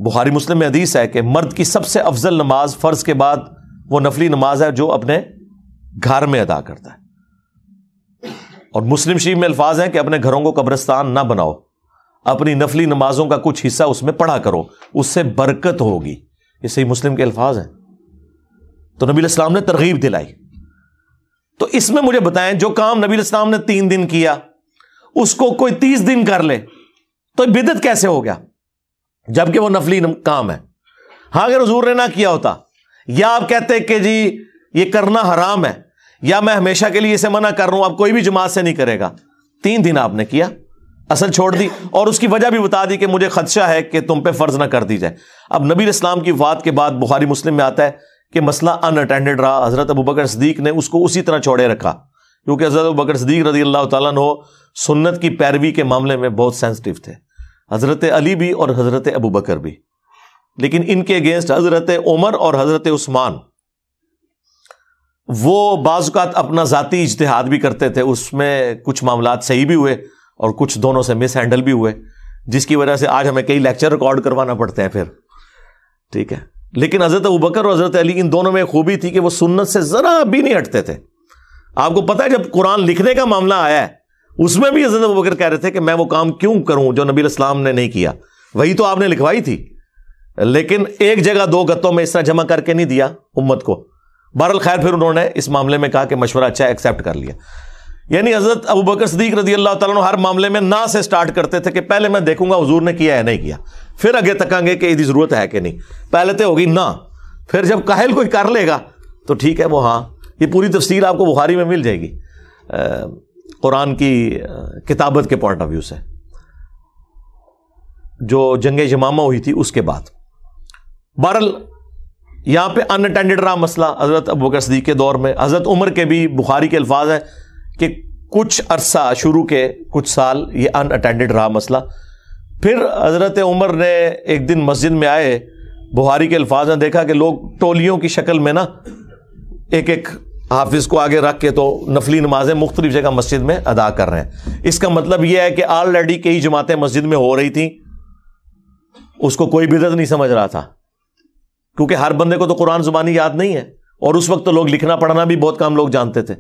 بخاری مسلم میں حدیث ہے کہ مرد کی سب سے افضل نماز فرض کے بعد وہ نفلی نماز ہے جو اپنے گھر میں ادا کرتا ہے. اور مسلم شریف میں الفاظ ہیں کہ اپنے گھروں کو قبرستان نہ بناؤ, اپنی نفلی نمازوں کا کچھ حصہ اس میں پڑھا کرو, اس سے برکت ہوگی. یہ صحیح مسلم کے الفاظ ہیں. تو نبی علیہ السلام نے ترغیب دلائی. تو اس میں مجھے بتائیں جو کام نبی علیہ السلام نے 3 دن کیا اس کو کوئی 30 دن کر لے تو بدعت کیسے ہو گیا جبکہ وہ نفلی کام ہے. ہاں اگر حضور نے نہ کیا ہوتا, یا آپ کہتے کہ جی یہ کرنا حرام ہے, یا میں ہمیشہ کے لیے اسے منع کر رہا ہوں, اب کوئی بھی جماعت سے نہیں کرے گا. 3 دن آپ نے کیا, اصل چھوڑ دی, اور اس کی وجہ بھی بتا دی کہ مجھے خدشہ ہے کہ تم پہ فرض نہ کر دی جائے. اب نبی علیہ السلام کی وفات کے بعد بخاری مسلم میں آتا ہے کہ مسئلہ ان اٹینڈڈ رہا. حضرت ابوبکر صدیق نے اس کو اسی طرح چھوڑے رکھا, کیونکہ حضرت ابوبکر صدیق رضی اللہ تعالیٰ عنہ سنت کی پیروی کے معاملے میں بہت سینسٹیو تھے, حضرت علی بھی اور حضرت ابوبکر بھی. لیکن ان کے اگینسٹ حضرت عمر اور حضرت عثمان وہ بعض اوقات اپنا ذاتی اجتہاد بھی کرتے تھے. اس میں کچھ معاملات صحیح بھی ہوئے اور کچھ دونوں سے مس ہینڈل بھی ہوئے, جس کی وجہ سے آج ہمیں کئی لیکچر ریکارڈ کروانا پڑتے ہیں پھر. ٹھیک ہے, لیکن حضرت ابوبکر اور حضرت علی ان دونوں میں خوبی تھی کہ وہ سنت سے ذرا بھی نہیں ہٹتے تھے. آپ کو پتا ہے جب قرآن لکھنے کا معاملہ آیا ہے اس میں بھی حضرت ابوبکر کہہ رہے تھے کہ میں وہ کام کیوں کروں جو نبی علیہ السلام نے نہیں کیا. وہی تو آپ نے لکھوائی تھی, لیکن ایک جگہ 2 گتوں میں اس طرح جمع کر کے نہیں دیا امت کو. بہرحال خیر پھر انہوں نے اس معاملے میں کہا کہ مشورہ اچھا ایکسیپٹ کر لیا. یعنی حضرت ابوبکر صدیق رضی اللہ تعالیٰ عنہ ہر معاملے میں نہ سے سٹارٹ کرتے تھے کہ پہلے میں دیکھوں گا حضور نے کیا ہے نہیں کیا, پھر آگے تکیں گے کہ یہ ضرورت ہے کہ نہیں. پہلے تو ہوگی نہ, پھر جب کاہل کوئی کر لے گا تو ٹھیک ہے وہ ہاں. یہ پوری تفصیل آپ کو بخاری میں مل جائے گی قرآن کی کتابت کے پوائنٹ آف ویو سے, جو جنگ یمامہ ہوئی تھی اس کے بعد. بہرحال یہاں پہ ان اٹینڈڈ رہا مسئلہ حضرت ابوبکر صدیق کے دور میں. حضرت عمر کے بھی بخاری کے الفاظ ہیں کہ کچھ عرصہ شروع کے کچھ سال یہ ان اٹینڈڈ رہا مسئلہ. پھر حضرت عمر نے ایک دن مسجد میں آئے, بخاری کے الفاظ ہیں, دیکھا کہ لوگ ٹولیوں کی شکل میں نا ایک ایک حافظ کو آگے رکھ کے تو نفلی نمازیں مختلف جگہ مسجد میں ادا کر رہے ہیں. اس کا مطلب یہ ہے کہ آلریڈی کئی جماعتیں مسجد میں ہو رہی تھیں, اس کو کوئی بدعت نہیں سمجھ رہا تھا, کیونکہ ہر بندے کو تو قرآن زبانی یاد نہیں ہے, اور اس وقت تو لوگ لکھنا پڑھنا بھی بہت کم لوگ جانتے تھے.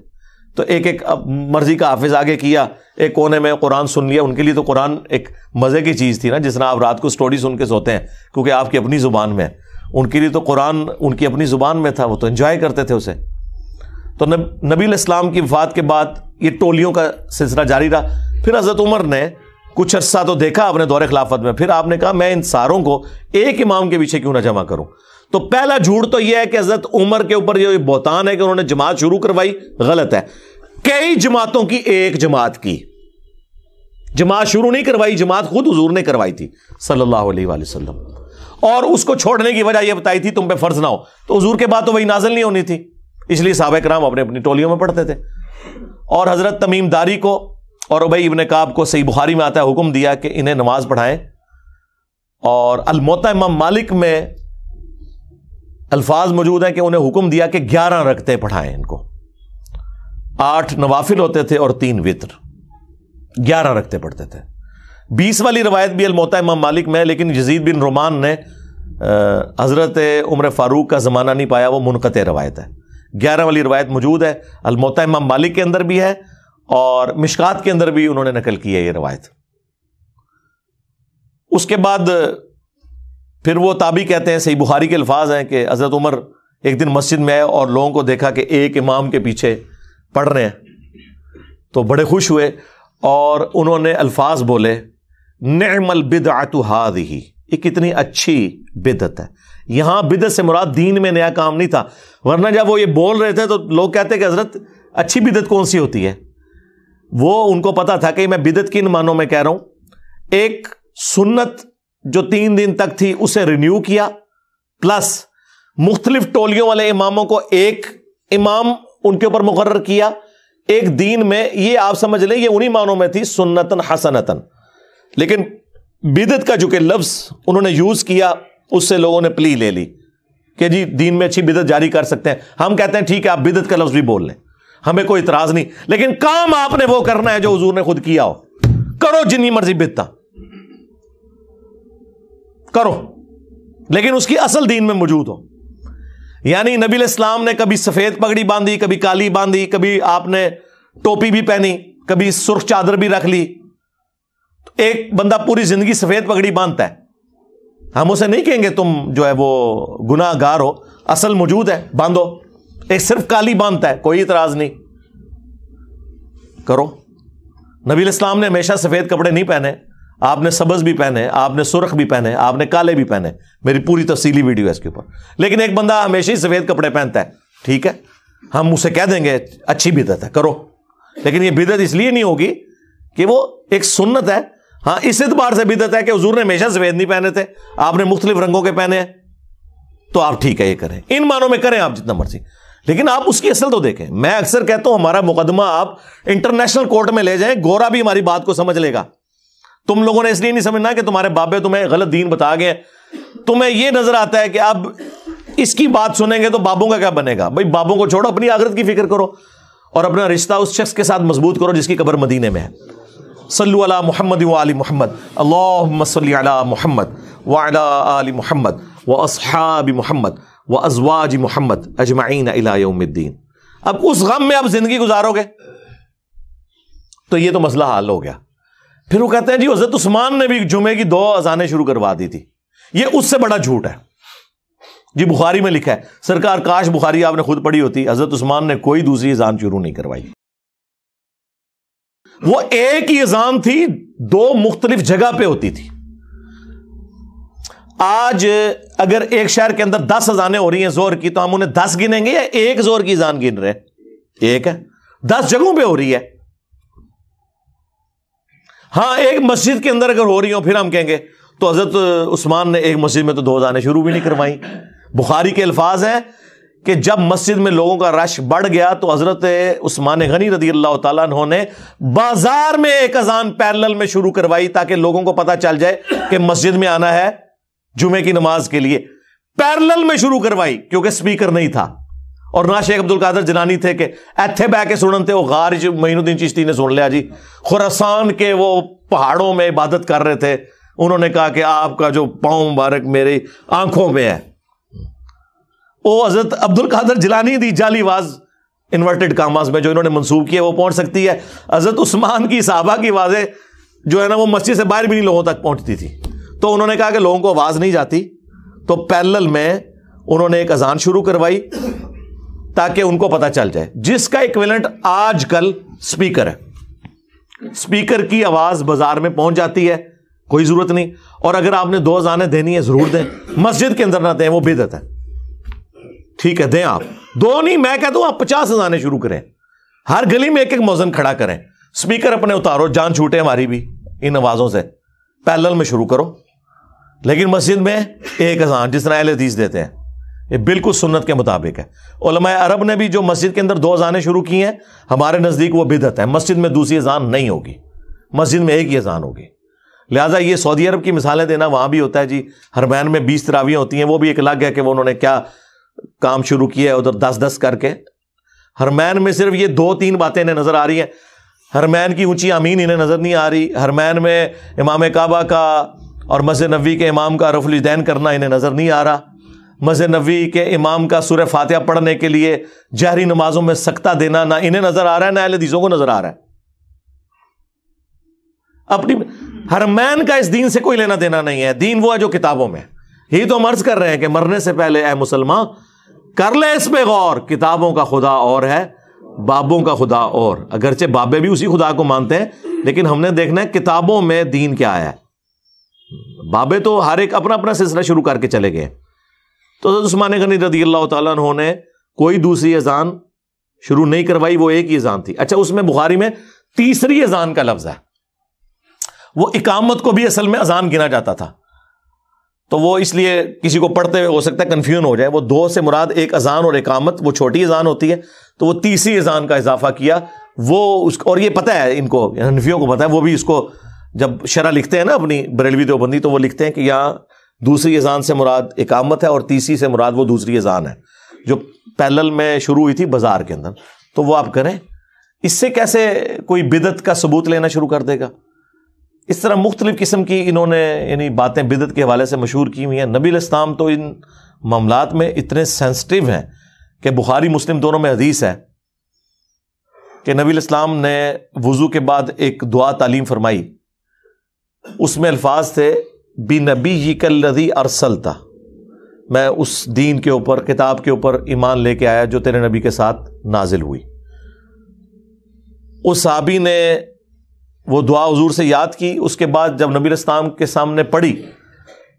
تو ایک ایک مرضی کا حافظ آگے کیا, ایک کونے میں قرآن سن لیا. ان کے لیے تو قرآن ایک مزے کی چیز تھی نا, جس طرح آپ رات کو سٹوری سن کے سوتے ہیں کیونکہ آپ کی اپنی زبان میں ہے. ان کے لیے تو قرآن ان کی اپنی زبان میں تھا, وہ تو انجوائے کرتے تھے اسے. تو نبی علیہ السلام کی وفات کے بعد یہ ٹولیوں کا سلسلہ جاری رہا. پھر حضرت عمر نے کچھ عرصہ تو دیکھا اپنے دور خلافت میں, پھر آپ نے کہا میں ان ساروں کو ایک امام کے پیچھے کیوں نہ جمع کروں. تو پہلا جھوٹ تو یہ ہے کہ حضرت عمر کے اوپر یہ بہتان ہے کہ انہوں نے جماعت شروع کروائی, غلط ہے. کئی جماعتوں کی ایک جماعت کی جماعت شروع نہیں کروائی, جماعت خود حضور نے کروائی تھی صلی اللہ علیہ وآلہ وسلم, اور اس کو چھوڑنے کی وجہ یہ بتائی تھی تم پہ فرض نہ ہو. تو حضور کے بعد تو وہی نازل نہیں ہونی تھی, اس لیے صحابہ کرام اپنے اپنی ٹولیوں میں پڑھتے تھے. اور حضرت تمیم داری کو اور ابی ابن کعب کو صحیح بخاری میں آتا ہے حکم دیا کہ انہیں نماز پڑھائیں. اور الموطا امام مالک میں الفاظ موجود ہیں کہ انہیں حکم دیا کہ 11 رکعتیں پڑھائیں ان کو. 8 نوافل ہوتے تھے اور 3 وتر, 11 رکعتیں پڑھتے تھے. 20 والی روایت بھی الموطا امام مالک میں ہے، لیکن یزید بن رومان نے حضرت عمر فاروق کا زمانہ نہیں پایا، وہ منقطع روایت ہے۔ 11 والی روایت موجود ہے، الموطا امام مالک کے اندر بھی ہے اور مشکات کے اندر بھی انہوں نے نقل کی ہے یہ روایت۔ اس کے بعد پھر وہ تابعی کہتے ہیں، صحیح بخاری کے الفاظ ہیں کہ حضرت عمر ایک دن مسجد میں آئے اور لوگوں کو دیکھا کہ ایک امام کے پیچھے پڑھ رہے ہیں تو بڑے خوش ہوئے اور انہوں نے الفاظ بولے، نعم البدعۃ ھذہ، یہ کتنی اچھی بدعت ہے۔ یہاں بدعت سے مراد دین میں نیا کام نہیں تھا، ورنہ جب وہ یہ بول رہے تھے تو لوگ کہتے کہ حضرت اچھی بدعت کون سی ہوتی ہے؟ وہ ان کو پتا تھا کہ میں بدعت کن معنوں میں کہہ رہا ہوں، ایک سنت جو 3 دن تک تھی اسے رینیو کیا، پلس مختلف ٹولیوں والے اماموں کو ایک امام ان کے اوپر مقرر کیا ایک دین میں، یہ آپ سمجھ لیں یہ انہی معنوں میں تھی سنتن حسنتن۔ لیکن بدعت کا جو کہ لفظ انہوں نے یوز کیا اس سے لوگوں نے پلی لے لی کہ جی دین میں اچھی بدعت جاری کر سکتے ہیں۔ ہم کہتے ہیں ٹھیک ہے آپ بدعت کا لفظ بھی بول لیں، ہمیں کوئی اعتراض نہیں، لیکن کام آپ نے وہ کرنا ہے جو حضور نے خود کیا ہو۔ کرو جتنی مرضی بدعت کرو، لیکن اس کی اصل دین میں موجود ہو۔ یعنی نبی علیہ السلام نے کبھی سفید پگڑی باندھی، کبھی کالی باندھی، کبھی آپ نے ٹوپی بھی پہنی، کبھی سرخ چادر بھی رکھ لی۔ ایک بندہ پوری زندگی سفید پگڑی باندھتا ہے، ہم اسے نہیں کہیں گے تم جو ہے وہ گناہ گار ہو، اصل موجود ہے باندھو۔ ایک صرف کالی باندھتا ہے، کوئی اعتراض نہیں، کرو۔ نبی علیہ السلام نے ہمیشہ سفید کپڑے نہیں پہنے، آپ نے سبز بھی پہنے، آپ نے سرخ بھی پہنے، آپ نے کالے بھی پہنے، میری پوری تفصیلی ویڈیو ہے اس کے اوپر۔ لیکن ایک بندہ ہمیشہ ہی سفید کپڑے پہنتا ہے، ٹھیک ہے، ہم اسے کہہ دیں گے اچھی بدعت ہے، کرو۔ لیکن یہ بدعت اس لیے نہیں ہوگی کہ وہ ایک سنت ہے، ہاں اس اعتبار سے بدعت ہے کہ حضور نے ہمیشہ سفید نہیں پہنے تھے، آپ نے مختلف رنگوں کے پہنے ہیں، تو آپ ٹھیک ہے یہ کریں، ان معنوں میں کریں آپ جتنا مرضی، لیکن آپ اس کی اصل تو دیکھیں۔ میں اکثر کہتا ہوں ہمارا مقدمہ آپ انٹرنیشنل کورٹ میں لے جائیں، گورا بھی ہماری بات کو سمجھ لے گا۔ تم لوگوں نے اس لیے نہیں سمجھنا کہ تمہارے بابے تمہیں غلط دین بتا گئے، تمہیں یہ نظر آتا ہے کہ اب اس کی بات سنیں گے تو بابوں کا کیا بنے گا؟ بھائی بابوں کو چھوڑو، اپنی آخرت کی فکر کرو اور اپنا رشتہ اس شخص کے ساتھ مضبوط کرو جس کی قبر مدینے میں ہے۔ صلو علی محمد و آل محمد، اللہم صلی علی محمد وعلی آل محمد واصحاب محمد وازواج محمد اجمعین الی یوم الدین۔ اب اس غم میں اب زندگی گزارو گے تو یہ تو مسئلہ حل ہو گیا۔ پھر وہ کہتے ہیں جی حضرت عثمان نے بھی جمعے کی 2 اذانیں شروع کروا دی تھی، یہ اس سے بڑا جھوٹ ہے۔ جی بخاری میں لکھا ہے، سرکار کاش بخاری آپ نے خود پڑھی ہوتی، حضرت عثمان نے کوئی دوسری اذان شروع نہیں کروائی، وہ ایک ہی اذان تھی، 2 مختلف جگہ پہ ہوتی تھی۔ آج اگر ایک شہر کے اندر 10 اذانیں ہو رہی ہیں زور کی تو ہم انہیں 10 گنیں گے یا ایک زور کی اذان گن رہے ہیں؟ ایک ہے، 10 جگہوں پہ ہو رہی ہے۔ ہاں ایک مسجد کے اندر اگر ہو رہی ہوں پھر ہم کہیں گے تو حضرت عثمان نے ایک مسجد میں تو 2 اذانیں شروع بھی نہیں کروائی۔ بخاری کے الفاظ ہیں کہ جب مسجد میں لوگوں کا رش بڑھ گیا تو حضرت عثمان غنی رضی اللہ تعالیٰ عنہ نے بازار میں ایک اذان پیرلل میں شروع کروائی تاکہ لوگوں کو پتا چل جائے کہ مسجد میں آنا ہے جمعے کی نماز کے لیے۔ پیرلل میں شروع کروائی کیونکہ سپیکر نہیں تھا، اور نہ شیخ عبد القادر جیلانی تھے کہ ایتھے بہ کے سنن تھے، وہ غار معین الدین چشتی نے سن لیا جی، خراسان کے وہ پہاڑوں میں عبادت کر رہے تھے، انہوں نے کہا کہ آپ کا جو پاؤں مبارک میری آنکھوں میں ہے۔ وہ حضرت عبد القادر جیلانی دی جعلی آواز انورٹڈ کاماز میں جو انہوں نے منسوب کیا وہ پہنچ سکتی ہے، حضرت عثمان کی صحابہ کی آوازیں جو ہے نا وہ مسجد سے باہر بھی نہیں لوگوں تک پہنچتی تھی، تو انہوں نے کہا کہ لوگوں کو آواز نہیں جاتی، تو پیرلل میں انہوں نے ایک اذان شروع کروائی تاکہ ان کو پتا چل جائے، جس کا ایکویلنٹ آج کل سپیکر ہے۔ سپیکر کی آواز بازار میں پہنچ جاتی ہے، کوئی ضرورت نہیں، اور اگر آپ نے 2 اذانیں دینی ہے ضرور دیں، مسجد کے اندر نہ دیں، وہ بدعت ہے، ٹھیک ہے دیں آپ 2 نہیں، میں کہتا ہوں آپ 50 اذانیں شروع کریں، ہر گلی میں ایک مؤذن کھڑا کریں، سپیکر اپنے اتارو، جان چھوٹے ہماری بھی ان آوازوں سے، پیرلل میں شروع کرو، لیکن مسجد میں ایک اذان جس طرح اہل حدیث دیتے ہیں، یہ بالکل سنت کے مطابق ہے۔ علماء عرب نے بھی جو مسجد کے اندر 2 اذانیں شروع کی ہیں، ہمارے نزدیک وہ بدعت ہے، مسجد میں دوسری اذان نہیں ہوگی، مسجد میں ایک ہی اذان ہوگی۔ لہٰذا یہ سعودی عرب کی مثالیں دینا، وہاں بھی ہوتا ہے جی، حرمین میں 20 تراویحیں ہوتی ہیں، وہ بھی ایک الگ ہے کہ وہ انہوں نے کیا کام شروع کیا ہے ادھر 10-10 کر کے۔ حرمین میں صرف یہ 2-3 باتیں انہیں نظر آ رہی ہیں، حرمین کی اونچی آمین انہیں نظر نہیں آ رہی، حرمین میں امام کعبہ کا اور مسجد نبوی کے امام کا رفع الیدین کرنا انہیں نظر نہیں آ رہا، مسجد نبوی کے امام کا سورہ فاتحہ پڑھنے کے لیے جہری نمازوں میں سکتہ دینا نہ انہیں نظر آ رہا ہے نہ اہل حدیثوں کو نظر آ رہا ہے۔ اپنی حرمین کا اس دین سے کوئی لینا دینا نہیں ہے، دین وہ ہے جو کتابوں میں۔ یہی تو ہم عرض کر رہے ہیں کہ مرنے سے پہلے اے مسلمان کر لے اس پہ غور، کتابوں کا خدا اور ہے، بابوں کا خدا اور۔ اگرچہ بابے بھی اسی خدا کو مانتے ہیں، لیکن ہم نے دیکھنا ہے کتابوں میں دین کیا ہے۔ بابے تو ہر ایک اپنا اپنا سلسلہ شروع کر کے چلے گئے۔ تو حضرت عثمان غنی رضی اللہ تعالیٰ عنہ نے کوئی دوسری اذان شروع نہیں کروائی، وہ ایک ہی اذان تھی۔ اچھا، اس میں بخاری میں تیسری اذان کا لفظ ہے، وہ اقامت کو بھی اصل میں اذان گنا جاتا تھا، تو وہ اس لیے کسی کو پڑھتے ہوئے ہو سکتا ہے کنفیوژن ہو جائے، وہ دو سے مراد ایک اذان اور اقامت وہ چھوٹی اذان ہوتی ہے، تو وہ تیسری اذان کا اضافہ کیا وہ اس اور یہ پتہ ہے ان کو، حنفیوں کو پتہ ہے، وہ بھی اس کو جب شرح لکھتے ہیں نا اپنی بریلوی دیوبندی، تو وہ لکھتے ہیں کہ یہاں دوسری اذان سے مراد اقامت ہے اور تیسری سے مراد وہ دوسری اذان ہے جو پیلل میں شروع ہوئی تھی بازار کے اندر۔ تو وہ آپ کریں، اس سے کیسے کوئی بدعت کا ثبوت لینا شروع کر دے گا؟ اس طرح مختلف قسم کی انہوں نے یعنی باتیں بدعت کے حوالے سے مشہور کی ہوئی ہیں۔ نبی علیہ السلام تو ان معاملات میں اتنے سینسٹیو ہیں کہ بخاری مسلم دونوں میں حدیث ہے کہ نبی علیہ السلام نے وضو کے بعد ایک دعا تعلیم فرمائی، اس میں الفاظ تھے بِنَبِيِّكَ الَّذِي أَرْسَلْتَ، میں اس دین کے اوپر، کتاب کے اوپر ایمان لے کے آیا جو تیرے نبی کے ساتھ نازل ہوئی۔ اس صحابی نے وہ دعا حضور سے یاد کی، اس کے بعد جب نبی علیہ السلام کے سامنے پڑھی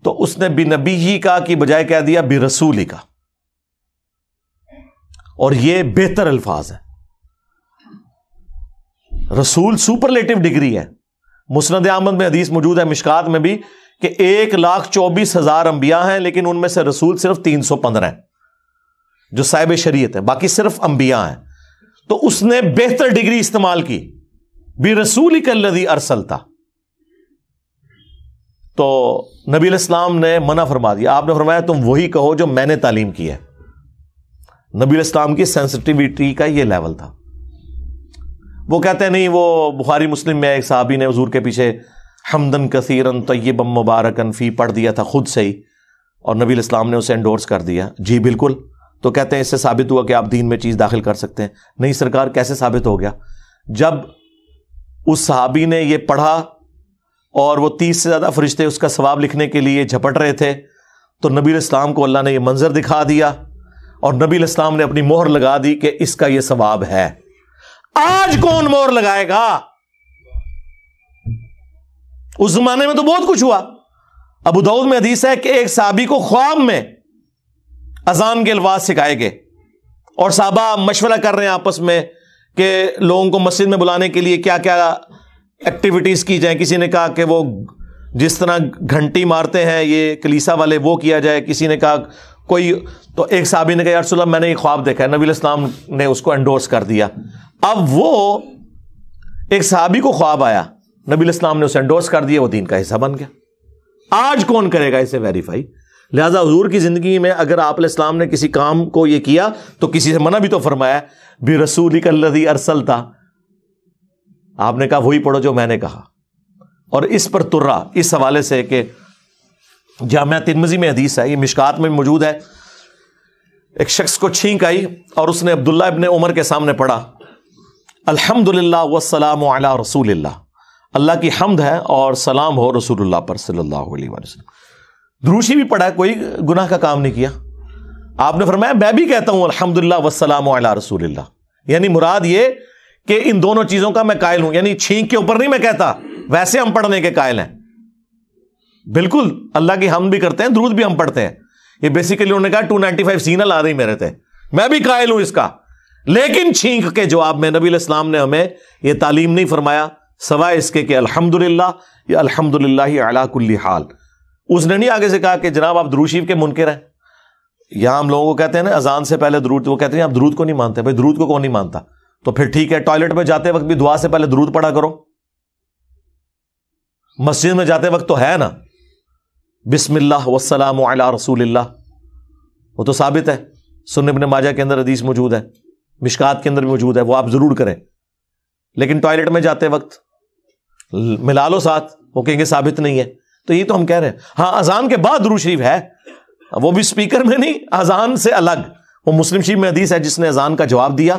تو اس نے بِنَبِيِّ کا کی بجائے کہہ دیا بِرَسُولِ کا، اور یہ بہتر الفاظ ہیں۔ رسول سپرلیٹو ڈگری ہے۔ مسند احمد میں حدیث موجود ہے، مشکات میں بھی، کہ 1,24,000 انبیاء ہیں لیکن ان میں سے رسول صرف 315 ہیں جو صاحب شریعت ہیں، باقی صرف انبیاء ہیں۔ تو اس نے بہتر ڈگری استعمال کی، بِرَسُولِكَ الَّذِي أَرْسَلْتَ۔ تو نبی علیہ السلام نے منع فرما دیا، آپ نے فرمایا تم وہی کہو جو میں نے تعلیم کی ہے۔ نبی علیہ السلام کی سینسٹیوٹی کا یہ لیول تھا۔ وہ کہتے ہیں نہیں، وہ بخاری مسلم میں ایک صحابی نے حضور کے پیچھے حمدن کثیرن طیبا مبارکن فی پڑھ دیا تھا خود سے ہی، اور نبی علیہ السلام نے اسے انڈورس کر دیا۔ جی بالکل، تو کہتے ہیں اس سے ثابت ہوا کہ آپ دین میں چیز داخل کر سکتے ہیں۔ نہیں سرکار، کیسے ثابت ہو گیا؟ جب اس صحابی نے یہ پڑھا اور وہ 30 سے زیادہ فرشتے اس کا ثواب لکھنے کے لیے جھپٹ رہے تھے، تو نبی علیہ السلام کو اللہ نے یہ منظر دکھا دیا اور نبی علیہ السلام نے اپنی مہر لگا دی کہ اس کا یہ ثواب ہے۔ آج کون مہر لگائے گا؟ اس زمانے میں تو بہت کچھ ہوا۔ ابو داؤد میں حدیث ہے کہ ایک صحابی کو خواب میں اذان کے الفاظ سکھائے گئے اور صحابہ مشورہ کر رہے ہیں آپس میں کہ لوگوں کو مسجد میں بلانے کے لیے کیا کیا ایکٹیویٹیز کی جائیں۔ کسی نے کہا کہ وہ جس طرح گھنٹی مارتے ہیں یہ کلیسا والے وہ کیا جائے، کسی نے کہا کوئی، تو ایک صحابی نے کہا یا رسول اللہ میں نے یہ خواب دیکھا ہے، نبی علیہ السلام نے اس کو انڈورس کر دیا۔ اب وہ ایک صحابی کو خواب آیا، نبی علیہ السلام نے اسے انڈورس کر دیا، وہ دین کا حصہ بن گیا۔ آج کون کرے گا اسے ویریفائی؟ لہذا حضور کی زندگی میں اگر آپ علیہ السلام نے کسی کام کو یہ کیا تو کسی سے منع بھی تو فرمایا، بِرَسُولِكَ الَّذِي أَرْسَلْتَ، آپ نے کہا وہی پڑھو جو میں نے کہا۔ اور اس پر ترا اس حوالے سے کہ جامعہ ترمذی میں حدیث ہے، یہ مشکات میں بھی موجود ہے، ایک شخص کو چھینک آئی اور اس نے عبداللہ ابن عمر کے سامنے پڑھا، الحمدللہ والسلام علی رسول اللہ، اللہ کی حمد ہے اور سلام ہو رسول اللہ پر صلی اللہ علیہ وسلم۔ دروشی بھی پڑھا، کوئی گناہ کا کام نہیں کیا۔ آپ نے فرمایا میں بھی کہتا ہوں الحمدللہ والسلام علی رسول اللہ، یعنی مراد یہ کہ ان دونوں چیزوں کا میں قائل ہوں، یعنی چھینک کے اوپر نہیں میں کہتا، ویسے ہم پڑھنے کے قائل ہیں، بالکل اللہ کی حمد بھی کرتے ہیں، درود بھی ہم پڑھتے ہیں۔ یہ بیسیکلی انہوں نے کہا 295 سینل آ رہی میرے تھے، میں بھی قائل ہوں اس کا، لیکن چھینک کے جواب میں نبی علیہ السلام نے ہمیں یہ تعلیم نہیں فرمایا سوائے اس کے کہ الحمدللہ یا الحمدللہ علی کل حال۔ اس نے نہیں آگے سے کہا کہ جناب آپ درود شریف کے منکر ہیں۔ یہاں ہم لوگوں کو کہتے ہیں نا اذان سے پہلے درود، وہ کہتے ہیں آپ درود کو نہیں مانتے۔ بھائی درود کو کون نہیں مانتا؟ تو پھر ٹھیک ہے، ٹوائلٹ میں جاتے وقت بھی دعا سے پہلے درود پڑھا کرو، مسجد میں جاتے وقت تو ہے نا بسم اللہ والسلام علی رسول اللہ، وہ تو ثابت ہے، سنن ابن ماجہ کے اندر حدیث موجود ہے، مشکات کے اندر بھی موجود ہے، وہ آپ ضرور کریں۔ لیکن ٹوائلٹ میں جاتے وقت ملا لو ساتھ، وہ کہیں گے ثابت نہیں ہے. تو یہ تو ہم کہہ رہے ہیں. ہاں اذان کے بعد درود شریف ہے، وہ بھی اسپیکر میں نہیں، اذان سے الگ. وہ مسلم شریف میں حدیث ہے جس نے اذان کا جواب دیا،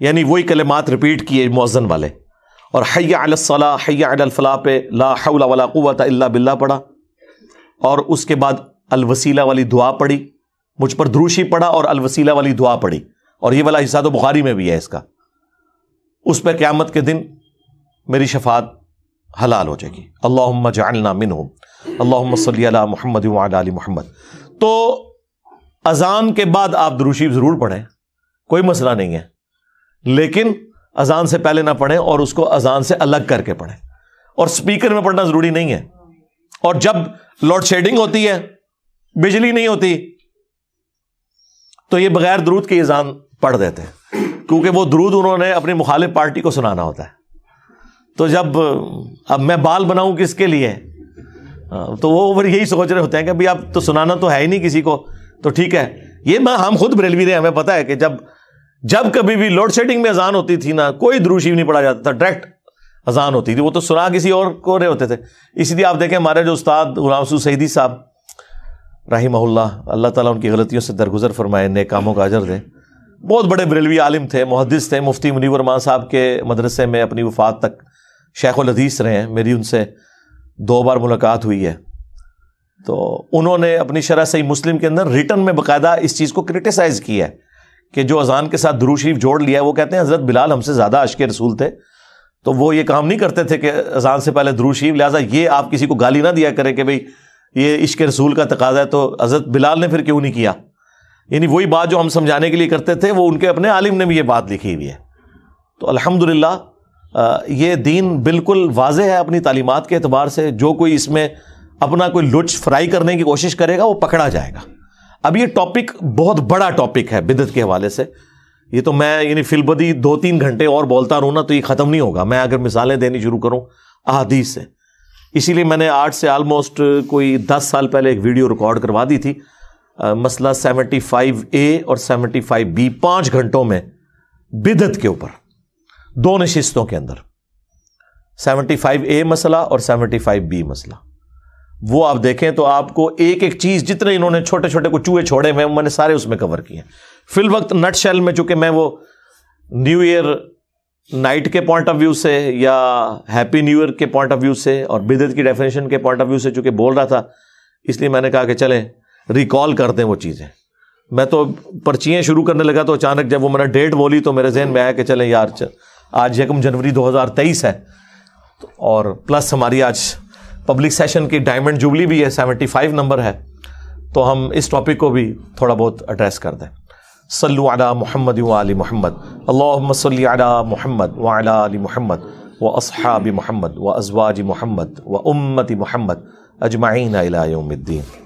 یعنی وہی کلمات ریپیٹ کیے مؤذن والے، اور حی علی الصلاۃ حی علی الفلاح پہ لا حول ولا قوت الا باللہ پڑھا، اور اس کے بعد الوسیلہ والی دعا پڑھی، مجھ پر درود شریف پڑھا اور الوسیلہ والی دعا پڑھی. اور یہ والا حصہ تو بخاری میں بھی ہے اس کا. اس پہ قیامت کے دن میری شفاعت حلال ہو جائے گی. اللہم اجعلنا منہم، اللہم صلی علی محمد وعلی آل محمد. تو اذان کے بعد آپ درود شریف ضرور پڑھیں، کوئی مسئلہ نہیں ہے، لیکن اذان سے پہلے نہ پڑھیں اور اس کو اذان سے الگ کر کے پڑھیں. اور سپیکر میں پڑھنا ضروری نہیں ہے. اور جب لوڈ شیڈنگ ہوتی ہے، بجلی نہیں ہوتی، تو یہ بغیر درود کے اذان پڑھ دیتے ہیں، کیونکہ وہ درود انہوں نے اپنی مخالف پارٹی کو سنانا ہوتا ہے. تو جب اب میں بال بناؤں کس کے لیے، تو وہ یہی سوچ رہے ہوتے ہیں کہ بھائی اب تو سنانا تو ہے ہی نہیں کسی کو، تو ٹھیک ہے. یہ ہم خود بریلوی رہے، ہمیں پتا ہے کہ جب کبھی بھی لوڈ شیڈنگ میں اذان ہوتی تھی نا، کوئی درود شریف نہیں پڑھا جاتا تھا، ڈائریکٹ اذان ہوتی تھی، وہ تو سنا کسی اور کو رہے ہوتے تھے. اسی لیے آپ دیکھیں ہمارے جو استاد غلام مسعود سعیدی صاحب رحمہ اللہ، اللہ تعالیٰ ان کی غلطیوں سے درگزر فرمائے، نیک کاموں کا اجر دے، بہت بڑے بریلوی عالم تھے، محدث تھے، مفتی منیر الرحمان صاحب کے مدرسے میں اپنی وفات تک شیخ الحدیث رہے ہیں. میری ان سے 2 بار ملاقات ہوئی ہے. تو انہوں نے اپنی شرح صحیح مسلم کے اندر ریٹن میں باقاعدہ اس چیز کو کرٹیسائز کیا ہے کہ جو اذان کے ساتھ درود شریف جوڑ لیا ہے. وہ کہتے ہیں حضرت بلال ہم سے زیادہ عاشق رسول تھے، تو وہ یہ کام نہیں کرتے تھے کہ اذان سے پہلے درود شریف، لہٰذا یہ آپ کسی کو گالی نہ دیا کرے کہ بھئی یہ عشق رسول کا تقاضا ہے، تو حضرت بلال نے پھر کیوں نہیں کیا. یعنی وہی بات جو ہم سمجھانے کے لیے کرتے تھے، وہ ان کے اپنے عالم نے بھی یہ بات لکھی ہوئی ہے. تو الحمدللہ یہ دین بالکل واضح ہے اپنی تعلیمات کے اعتبار سے. جو کوئی اس میں اپنا کوئی لچ فرائی کرنے کی کوشش کرے گا وہ پکڑا جائے گا. اب یہ ٹاپک بہت بڑا ٹاپک ہے بدعت کے حوالے سے. یہ تو میں یعنی فی البدی 2-3 گھنٹے اور بولتا رہوں نا تو یہ ختم نہیں ہوگا، میں اگر مثالیں دینی شروع کروں احادیث سے. اسی لیے میں نے آج سے آلموسٹ کوئی 10 سال پہلے ایک ویڈیو ریکارڈ کروا دی تھی، مسئلہ 75A اور 75B، 5 گھنٹوں میں بدعت کے اوپر 2 نشستوں کے اندر، 75A مسئلہ اور 75B مسئلہ. وہ آپ دیکھیں تو آپ کو ایک ایک چیز، جتنے انہوں نے چھوٹے چھوٹے کو چوہے چھوڑے ہوئے میں نے سارے اس میں کور کیے. فی الوقت نٹ شیل میں چونکہ میں وہ نیو ایئر نائٹ کے پوائنٹ آف ویو سے یا ہیپی نیو ایئر کے پوائنٹ آف ویو سے اور بدعت کی ڈیفینیشن کے پوائنٹ آف ویو سے چونکہ بول رہا تھا، اس لیے میں نے کہا کہ چلیں ریکال کر دیں وہ چیزیں. میں تو پرچیاں شروع کرنے لگا تو اچانک جب وہ میں نے ڈیٹ بولی تو میرے ذہن میں آیا کہ چلیں یار آج 1 جنوری 2023 ہے، اور پلس ہماری آج پبلک سیشن کی ڈائمنڈ جوبلی بھی ہے، 75 نمبر ہے، تو ہم اس ٹاپک کو بھی تھوڑا بہت ایڈریس کر دیں. صلو علی محمد وآل محمد، اللہم صلی علی محمد وعلی آل محمد واصحاب محمد وازواج محمد وامت محمد اجمعین الی یوم الدین.